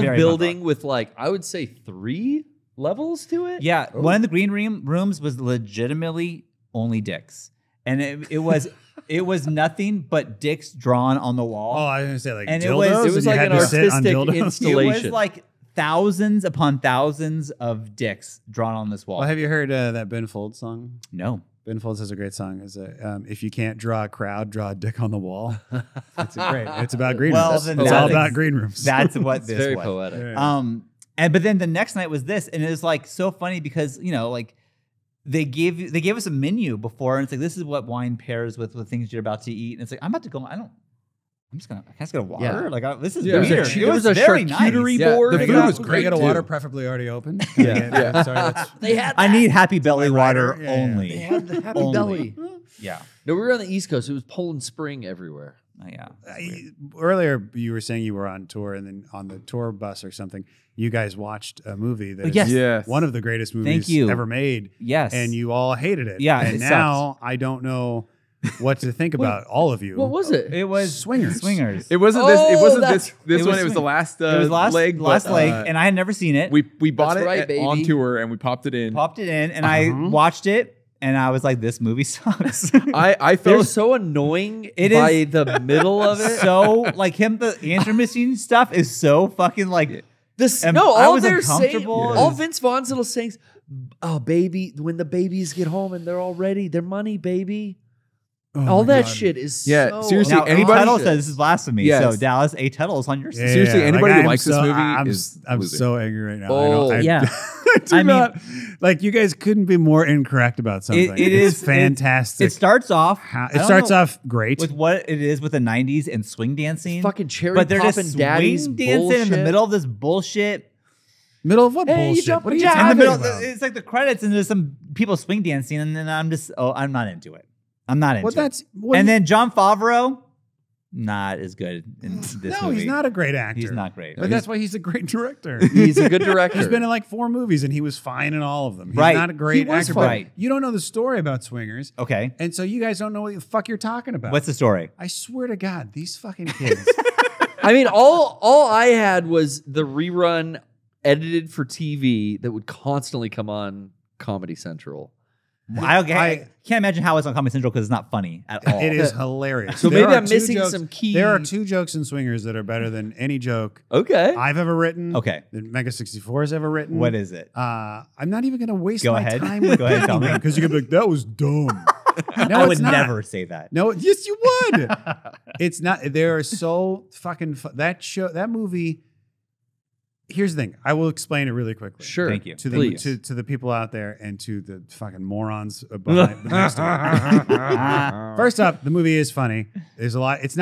Very punk building rock. with like I would say 3 levels to it. Yeah, one of the green rooms was legitimately only dicks, and it was it was nothing but dicks drawn on the wall. Oh, I was gonna say like And it dildos. was- it and was you like had an to sit on artistic dildos? It installation. was like thousands upon thousands of dicks drawn on this wall. Well, have you heard that Ben Folds song? No. Ben Folds has a great song. Is if you can't draw a crowd, draw a dick on the wall. It's great. It's about green Well, rooms. then It's that all is- about green rooms. That's what It's this very was. poetic. Yeah. But then the next night was this, and it was like so funny because like they gave us a menu before, and it's like this is what wine pairs with the things you're about to eat, and it's like I'm about to go. I'm just gonna. Can I just get a water? Yeah. Like this is Yeah. weird. There was a very charcuterie nice. Yeah, board. the They food got- was great, Get a too. water, preferably already open. Yeah. Sorry, that's They had. I that. need happy belly water Right, yeah. only. They had the happy Only. belly. Yeah. No, we were on the East Coast. It was Poland Spring everywhere. Yeah. Earlier, you were saying you were on tour, and then on the tour bus or something, you guys watched a movie that is Yes. Yes. one of the greatest Thank movies you. ever made, Yes. and you all hated it. Yeah, and it now I don't know what to think about all of you. What was it? It was Swingers. Swingers. It wasn't this. It Oh, wasn't that's- this it one. was It was the last. it was last leg. last but, leg, and I had never seen it. we bought That's it right, baby. on tour and we popped it in. popped it in, and I watched it, and I was like, "This movie sucks." I They're felt so annoying It by is- the middle of it. so like the answer machine stuff is so fucking like This And no, I all was they're saying, uncomfortable. all Vince Vaughn's little sayings. Oh, baby, when the babies get home and they're all ready, their money, baby. Oh all my that God. shit is Yeah, so seriously, now. anybody- A Tuttle says this is blasphemy. Yes. So Dallas, A Tuttle is on your side. Seriously, anybody who I'm likes this movie I'm, is I'm losing. so angry right now. Oh, I yeah. do I mean- not, like you guys couldn't be more incorrect about something. it it's is- fantastic. It starts off. It starts off great. with what it is with the '90s and swing dancing. fucking cherry but they're popping just daddies swing dancing in the bullshit. middle of this bullshit. Middle of what Hey, you bullshit? jump What are a you jack. In talking the middle, about? it's like the credits, and there's some people swing dancing, and then I'm not into it. I'm not into Well, it. that's And then John Favreau, not as good in this movie. no, he's not a great actor. He's not great. But that's why he's a great director. He's a good director. He's been in like 4 movies and he was fine in all of them. He's Right. not a great He was actor. fine. But Right. you don't know the story about Swingers. Okay. And so you guys don't know what the fuck you're talking about. What's the story? I swear to God, these fucking kids. I mean, all I had was the rerun edited for TV that would constantly come on Comedy Central. I can't imagine how it's on Comedy Central because it's not funny at all. It is hilarious. So There maybe are I'm 2 missing jokes- some key. There are 2 jokes in Swingers that are better than any joke Okay. I've ever written. Okay. That Mega 64 has ever written. What is it? I'm not even going to waste Go my ahead. time with Go ahead, tell me. because you could be like, that was dumb. No, I would it's not. never say that. No, yes, you would. It's not. They're so fucking. That movie. Here's the thing. I will explain it really quickly. Sure. Thank you. To Please. to the people out there and to the fucking morons behind the next to it. First up, the movie is funny. There's a lot. It's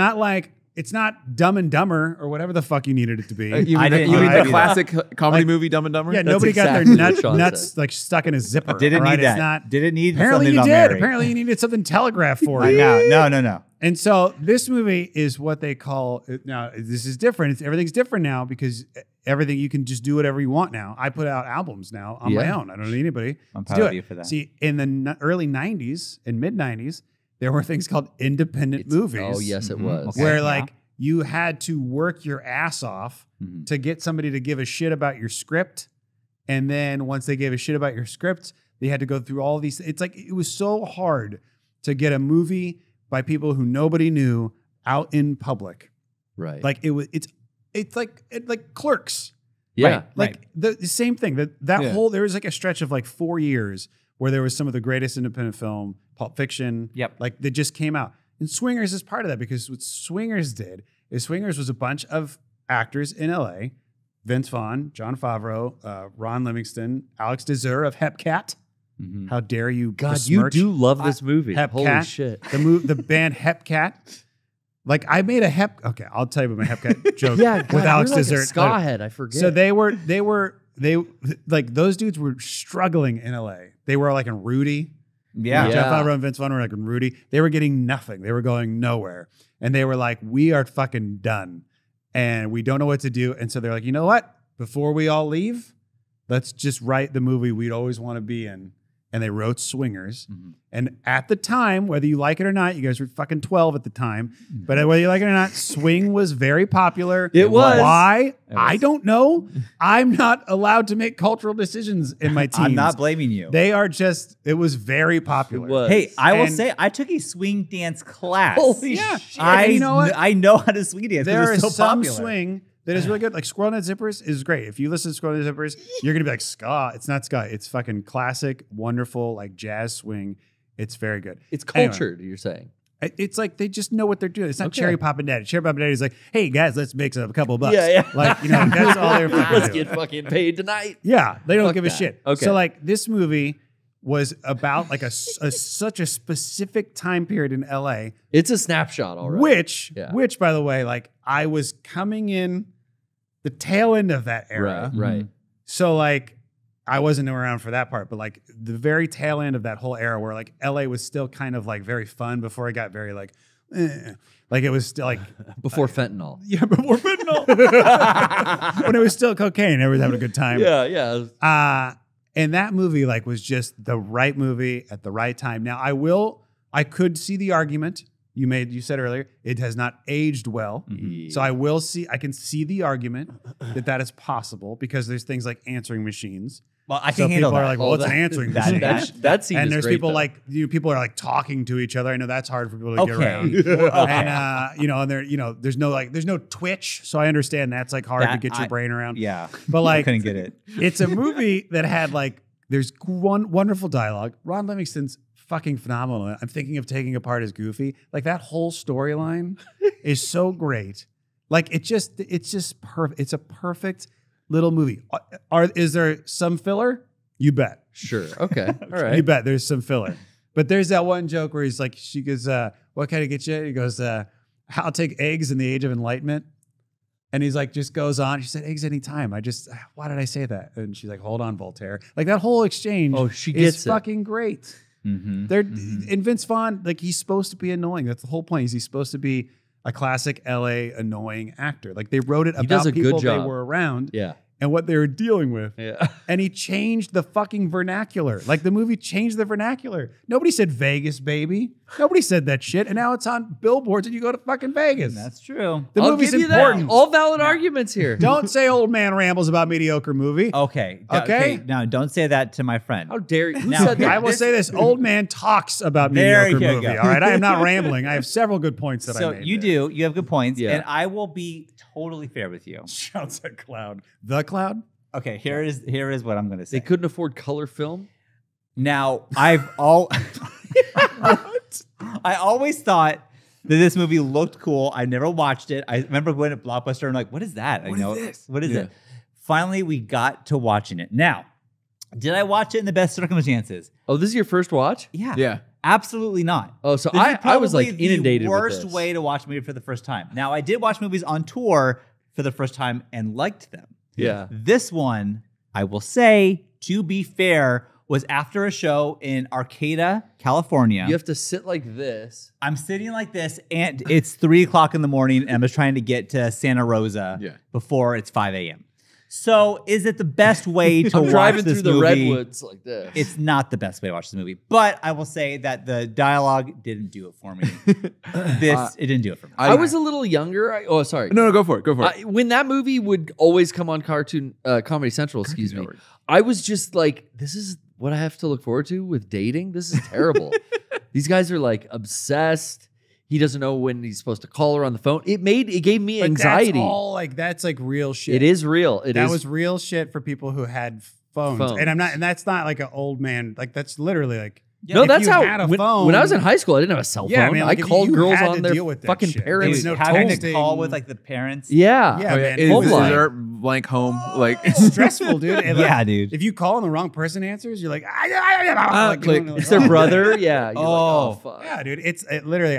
not Dumb and Dumber or whatever the fuck you needed it to be. You I mean, didn't you mean either. the classic comedy Like- movie Dumb and Dumber? Yeah, That's nobody got exactly their what Sean nuts said. like stuck in a zipper. Didn't all right? need that. It's not. Didn't need Apparently something you about did. Mary. Apparently you needed something telegraphed for you. No. And so this movie is what they call now. This is different. Everything's different now because everything you can just do whatever you want now. I put out albums now on my Yeah. own. I don't need anybody I'm to proud do of it. you for that. See, in the early '90s and mid '90s, there were things called independent movies. Oh yes, it Mhm. was. Okay. where Yeah. like you had to work your ass off Mhm. to get somebody to give a shit about your script, and then once they gave a shit about your script, they had to go through all these. It's like it was so hard to get a movie by people who nobody knew out in public. Right. Like it's like Clerks. yeah. Right. Like the same thing. That Yeah. whole there was like a stretch of like 4 years where there was some of the greatest independent film, Pulp Fiction. Yep. Like that just came out. And Swingers is part of that because what Swingers did is Swingers was a bunch of actors in LA. Vince Vaughn, John Favreau, Ron Livingston, Alex Desir of Hepcat. Mhm. How dare you? God, you besmirch do love this movie. Hepcat. Holy shit. the band Hepcat. Like I made a Okay, I'll tell you about my Hepcat joke Yeah, God, with Alex you're like Desir. a ska head. I forget. So they like those dudes were struggling in LA. They were like in Rudy. Yeah. Yeah. Jeff Favreau and Vince Vaughn were like in Rudy. They were getting nothing. They were going nowhere. And they were like, we are fucking done. And we don't know what to do. And so they're like, you know what? Before we all leave, let's just write the movie we'd always want to be in. And they wrote Swingers. Mhm. And at the time, whether you like it or not, you guys were fucking 12 at the time, but whether you like it or not, swing was very popular. It was. Why? It I was. don't know. I'm not allowed to make cultural decisions in my teens. I'm not blaming you. They are just, it was very popular. It was. Hey, I will And- say I took a swing dance class. Holy Yeah. shit. And you know what? I know how to swing dance. There It's is so some popular. swing that is really good. Like Squirrel Nut Zippers is great. If you listen to Squirrel Nut Zippers, you're gonna be like ska. It's not ska. It's fucking classic, wonderful, like jazz swing. It's very good. It's Anyway. cultured, you're saying. It's like they just know what they're doing. It's not Okay. Cherry Pop and Daddy. Cherry Pop and Daddy's like, hey guys, let's make a couple bucks. Yeah, yeah. Like, you know, that's all they're fucking Let's doing. get fucking paid tonight. Yeah, they don't Fuck give a that. shit. Okay. So like this movie was about like such a specific time period in LA, It's a snapshot, all right. which by the way, like I was coming in the tail end of that era. Right. So like I wasn't around for that part, but like the very tail end of that whole era where like LA was still kind of like very fun before it got very like like it was still like Before fentanyl. yeah, before fentanyl. When it was still cocaine, everyone was having a good time. Yeah. And that movie like was just the right movie at the right time. Now I could see the argument you said earlier, it has not aged well. Mm-hmm. So I can see the argument that is possible because there's things like answering machines. Well, I So can handle people are that. like, well, what's an answering that- machine? That scene And is there's great, people though. like people are like talking to each other. I know that's hard for people to get Okay. around. And and there there's no Twitch, so I understand that's like hard to That- get your brain around. Yeah. But I like couldn't get it. it's a movie that had like there's one wonderful dialogue. Ron Livingston's fucking phenomenal. I'm thinking of taking apart his Goofy. Like that whole storyline is so great. Like it's just perfect. It's a perfect little movie. Is there some filler? You bet. Sure. Okay. All You right. bet there's some filler. But there's that one joke where he's like, she goes, what can I get you? He goes, I'll take eggs in the age of enlightenment. And he's like, just goes on. She said, eggs anytime. Why did I say that? And she's like, hold on, Voltaire. Like that whole exchange she is gets it. fucking great. They're and Vince Vaughn, like he's supposed to be annoying. That's the whole point. He's supposed to be a classic LA annoying actor. Like they wrote it does about a good people they job. were around Yeah. and what they were dealing with. Yeah. And he changed the fucking vernacular. Like the movie changed the vernacular. Nobody said Vegas, baby. Nobody said that shit. And now it's on billboards and you go to fucking Vegas. That's true. The I'll movie's give you important. that. All valid arguments here. Don't say old man rambles about mediocre movie. Okay. Okay. Now, don't say that to my friend. How dare you? Who Now, said that? I will say this: old man talks about There mediocre you movie. go. All right, I am not rambling. I have several good points that I So made. you there. have good points, Yeah. and I will be totally fair with you. Shouts at Cloud. The Cloud. Okay, here is what I'm going to say. They couldn't afford color film. Now, I always thought that this movie looked cool. I never watched it. I remember going to Blockbuster and like, what is that? What is this? What is Yeah. it? Finally, we got to watching it. Now, did I watch it in the best circumstances? Oh, this is your first watch? Yeah. Yeah. Absolutely not. Oh, so This is I was like probably inundated the with worst this. way to watch a movie for the first time. Now, I did watch movies on tour for the first time and liked them. Yeah. This one, I will say, to be fair, was after a show in Arcata, California. You have to sit like this. I'm sitting like this, and it's 3 o'clock in the morning, and I'm just trying to get to Santa Rosa Yeah. before it's 5 a.m. So, is it the best way to I'm watch driving this through the movie? redwoods like this. It's not the best way to watch this movie, but I will say that the dialogue didn't do it for me. It didn't do it for me. I was a little younger. Sorry. No, go for it. Go for it. When that movie would always come on Comedy Central, excuse me, Network. I was just like, this is what I have to look forward to with dating. This is terrible. These guys are like obsessed. He doesn't know when he's supposed to call her on the phone. It gave me But anxiety. that's like real shit. It is real. That was real shit for people who had phones. And that's not like an old man. Like that's literally like. No, if that's you how. had a When phone, I was in high school, I didn't have a cell phone. Yeah, I mean, like, if called you girls had on to their deal with that fucking shit. parents. There was no having to texting. call with like the parents. Yeah. Yeah, Oh, man. Is, Home is line. there blank home? Like It's stressful, dude. And, like, Yeah, dude. If you call and the wrong person ansers, you're like, like, you click. know, like, It's their oh. brother. Yeah. You're Oh. like, fuck. Yeah, dude. It literally,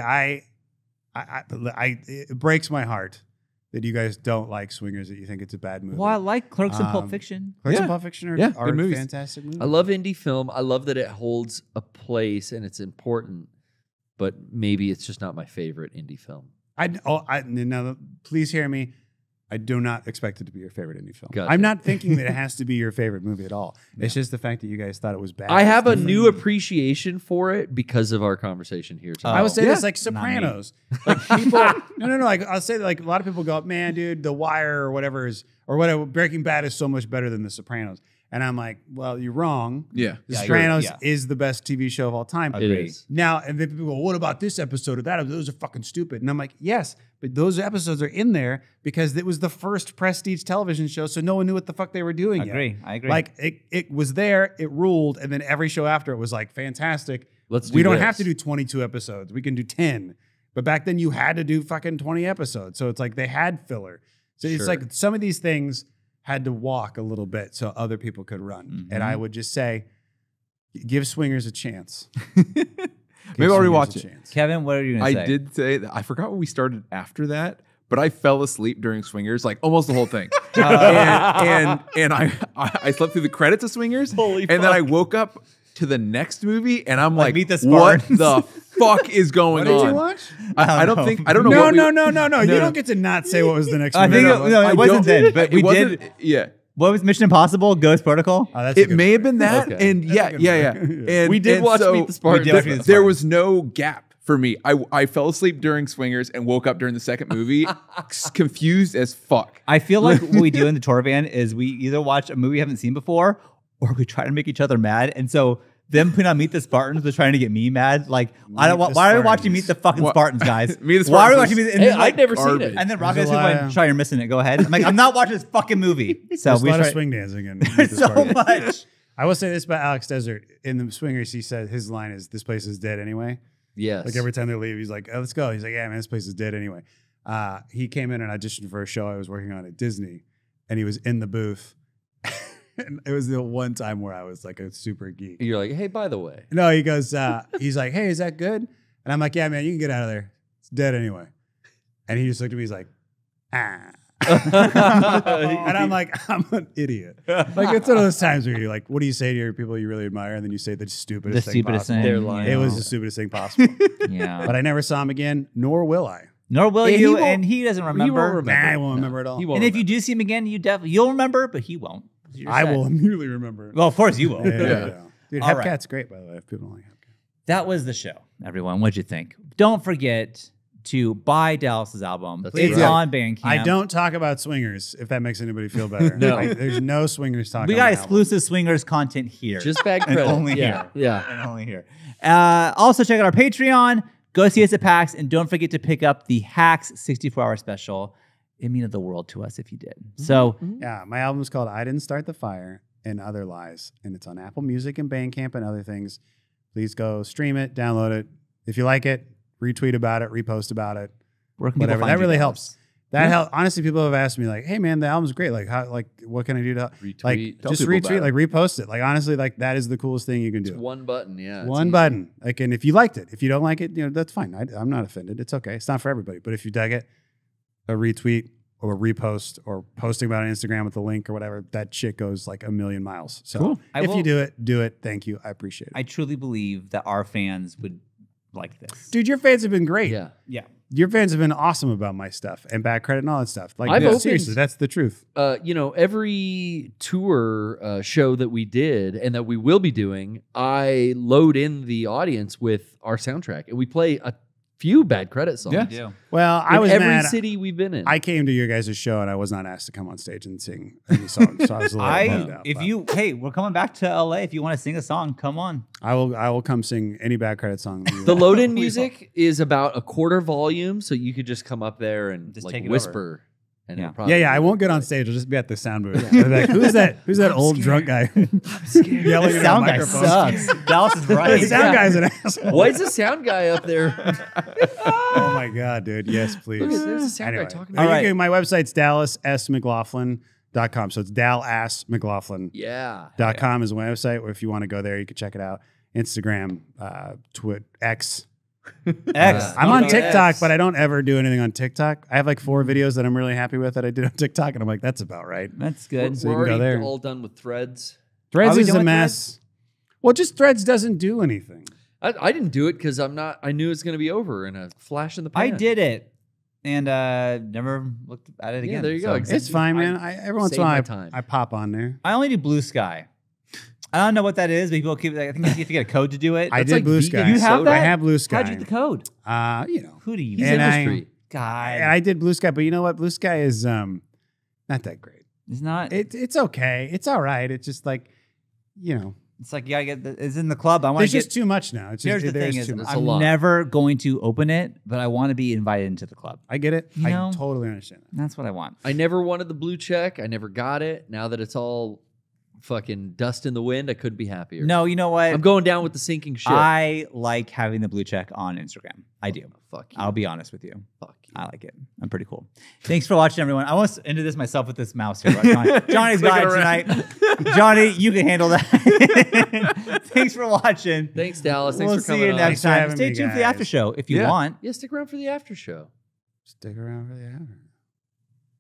it breaks my heart that you guys don't like Swingers. That you think it's a bad movie. Well, I like Clerks and Pulp Um, Fiction. Clerks Yeah. and Pulp Fiction are, Yeah, are good movies. fantastic movies. I love indie film. I love that it holds a place and it's important, but maybe it's just not my favorite indie film. Now, please hear me. I do not expect it to be your favorite indie film. Gotcha. I'm not thinking that it has to be your favorite movie at all. It's just the fact that you guys thought it was bad. I have a It's new different. appreciation for it because of our conversation here tonight. I would say Yeah. this like Sopranos. Like people, no. Like I'll say that, like a lot of people go, man, dude, The Wire or whatever Breaking Bad is so much better than The Sopranos. And I'm like, well, you're wrong. yeah. The Yeah, Sopranos yeah. is the best TV show of all time. It is. Now, and then people go, what about this episode or that? Those are fucking stupid. And I'm like, yes, but those episodes are in there because it was the first prestige television show, so no one knew what the fuck they were doing yet. I agree. Like it was there, it ruled, and then every show after it was like fantastic. Let's do We don't this. have to do 22 episodes. We can do 10. But back then you had to do fucking 20 episodes. So it's like they had filler. So it's Sure. like some of these things had to walk a little bit so other people could run. And I would just say, give Swingers a chance. Maybe I'll rewatch it. Kevin, what are you going I to say? did say that I forgot when we started after that, but I fell asleep during Swingers, like almost the whole thing. and I slept through the credits of Swingers, and then I woke up to the next movie, and I'm like, Meet the what Spartans? the fuck is going What did on? you watch? I don't know. No, what we- no. You don't get to not say what was the next I movie. think I it wasn't don't- then, but it we wasn't- did. Yeah. What was Mission Impossible? Ghost Protocol? Oh, that's a It good may movie. have been that, Okay. and That's a yeah. good movie. And We did and watch so Meet the Spartans. We did watch Meet the There Spartans. was no gap for me. I fell asleep during Swingers and woke up during the second movie, confused as fuck. I feel like what we do in the tour van is we either watch a movie we haven't seen before or we try to make each other mad. And so them putting on Meet the Spartans was trying to get me mad. Like, I don't, Meet the why are we Spartans. watching Meet the fucking What? Spartans, guys? Meet the Why are we Spartans watching was- Meet the Hey, and I've never seen garbage. it. And then Rock There's goes, a lot of- "Try, you're missing it. Go ahead." I'm like, I'm not watching this fucking movie. So There's a we lot of try swing dancing in so much. I will say this about Alex Desert. In the Swingers, he said his line is, "This place is dead anyway." Yes. Like every time they leave, he's like, "Oh, let's go." He's like, "Yeah, man, this place is dead anyway." He came in and auditioned for a show I was working on at Disney, and he was in the booth. And it was the one time where I was like a super geek. You're like, hey, by the way. No, he goes, he's like, "Hey, is that good?" And I'm like, "Yeah, man, you can get out of there. It's dead anyway." And he just looked at me, he's like, "Ah." And I'm like, I'm an idiot. Like it's one of those times where you're like, what do you say to your people you really admire? And then you say the stupidest thing possible. They're lying. It was the stupidest thing possible. Yeah. But I never saw him again, nor will I. Nor will Yeah, he you, won't- and he doesn't remember. He won't remember. Nah, I won't remember at all. He won't And if you remember. do see him again, you'll remember, but he won't. You're I set. will immediately remember. Well, of course you will. Yeah. Dude, All right. Hepcat's great, by the way. If people don't like Hepcat. That was the show, everyone. What'd you think? Don't forget to buy Dallas's album. That's It's right. on Bandcamp. I don't talk about swingers, if that makes anybody feel better. No. Like, there's no swingers talking We on got my album. exclusive swingers content here. Just bad And credit. only yeah. here. Yeah. And only here. Also, check out our Patreon. Go see us at PAX. And don't forget to pick up the Hacks 64-hour special. It mean the world to us if you did. So, Yeah, my album's called I Didn't Start the Fire and Other Lies. And it's on Apple Music and Bandcamp and other things. Please go stream it, download it. If you like it, retweet about it, repost about it. where can people Whatever. find That you, really Dallas? helps. That help. Honestly, people have asked me like, "Hey, man, the album's great. Like, how? Like, what can I do to help?" Retweet. Like, Tell just people retweet, about like, repost it. Like, honestly, like that is the coolest thing you can do. It's one button. Yeah. it's One easy. button. Like, and if you liked it, if you don't like it, that's fine. I'm not offended. It's okay. It's not for everybody. But if you dug it, a retweet or a repost or posting about it on Instagram with a link or whatever, that shit goes like a million miles. So Cool. I if will- you do it, do it. Thank you. I appreciate it. I truly believe that our fans would like this. Dude, your fans have been great. Yeah. Yeah. Your fans have been awesome about my stuff and Bad Credit and all that stuff. Like, I've no, opened- seriously, that's the truth. Every tour show that we did and that we will be doing, I load in the audience with our soundtrack, and we play a few Bad Credit songs. Yeah. do. Well, I In was every mad. city we've been in. I came to your guys' show and I was not asked to come on stage and sing any songs. So I was a little bummed out. If but you, hey, we're coming back to LA. If you want to sing a song, come on. I will come sing any Bad Credit song. that you the want. load-in music is about a quarter volume, so you could just come up there and Just like take it whisper. And Yeah. it'll probably Yeah, I won't get on stage. I'll just be at the sound booth. I'll be like, who's that? Who's that old drunk guy? Yelling The into a sound guy microphone. sucks. Dallas is right. The sound guy's an asshole. Why is the sound guy up there? Oh my god, dude! Yes, please. Look at- there's a sound guy Anyway, talking now All you right. can- my website's DallasSMcLaughlin.com. So it's DallasMcLaughlin.com Yeah. is my website. Or if you want to go there, you can check it out. Instagram, X. X. I'm on Okay. TikTok, X. but I don't ever do anything on TikTok. I have like 4 videos that I'm really happy with that I did on TikTok, and I'm like, that's about right. That's good. So you We're can go already there. all done with Threads. Threads Are we is done a with mess. Well, just Threads doesn't do anything. I didn't do it because I knew it was going to be over in a flash in the pan. I did it and never looked at it again. Yeah, there you go. So- Exactly. It's fine, man. Every once in a Save my while, time. I pop on there. I only do Blue Sky. I don't know what that is, but people keep. I think you have to get a code to do it. I That's did like Blue vegan Sky. You have soda. that? I have Blue Sky. How'd you get the code? Who do you He's use? And I- industry. God, And I did Blue Sky, but you know what? Blue Sky is not that great. it's not. It's okay. It's all right. It's just like, It's like you gotta get. It's in the club. I want there's to just get. too much now. It's Here's just, the there's thing: is too much. It's a I'm lot. never going to open it, but I want to be invited into the club. I get it. You know? I totally understand that. That's what I want. I never wanted the blue check. I never got it. Now that it's all fucking dust in the wind, I couldn't be happier. No, you know what? I'm going down with the sinking ship. I like having the blue check on Instagram. I do. Fuck you. I'll be honest with you. Fuck you. I like it. I'm pretty cool. Thanks for watching, everyone. I almost ended this myself with this mouse here. Johnny's got it tonight. Johnny, you can handle that. Thanks for watching. Thanks, Dallas. Thanks We'll for see coming you on. next for time. having Stay me, tuned for the guys. after show if you Yeah. want. Yeah, stick around for the after show. Stick around for the hour.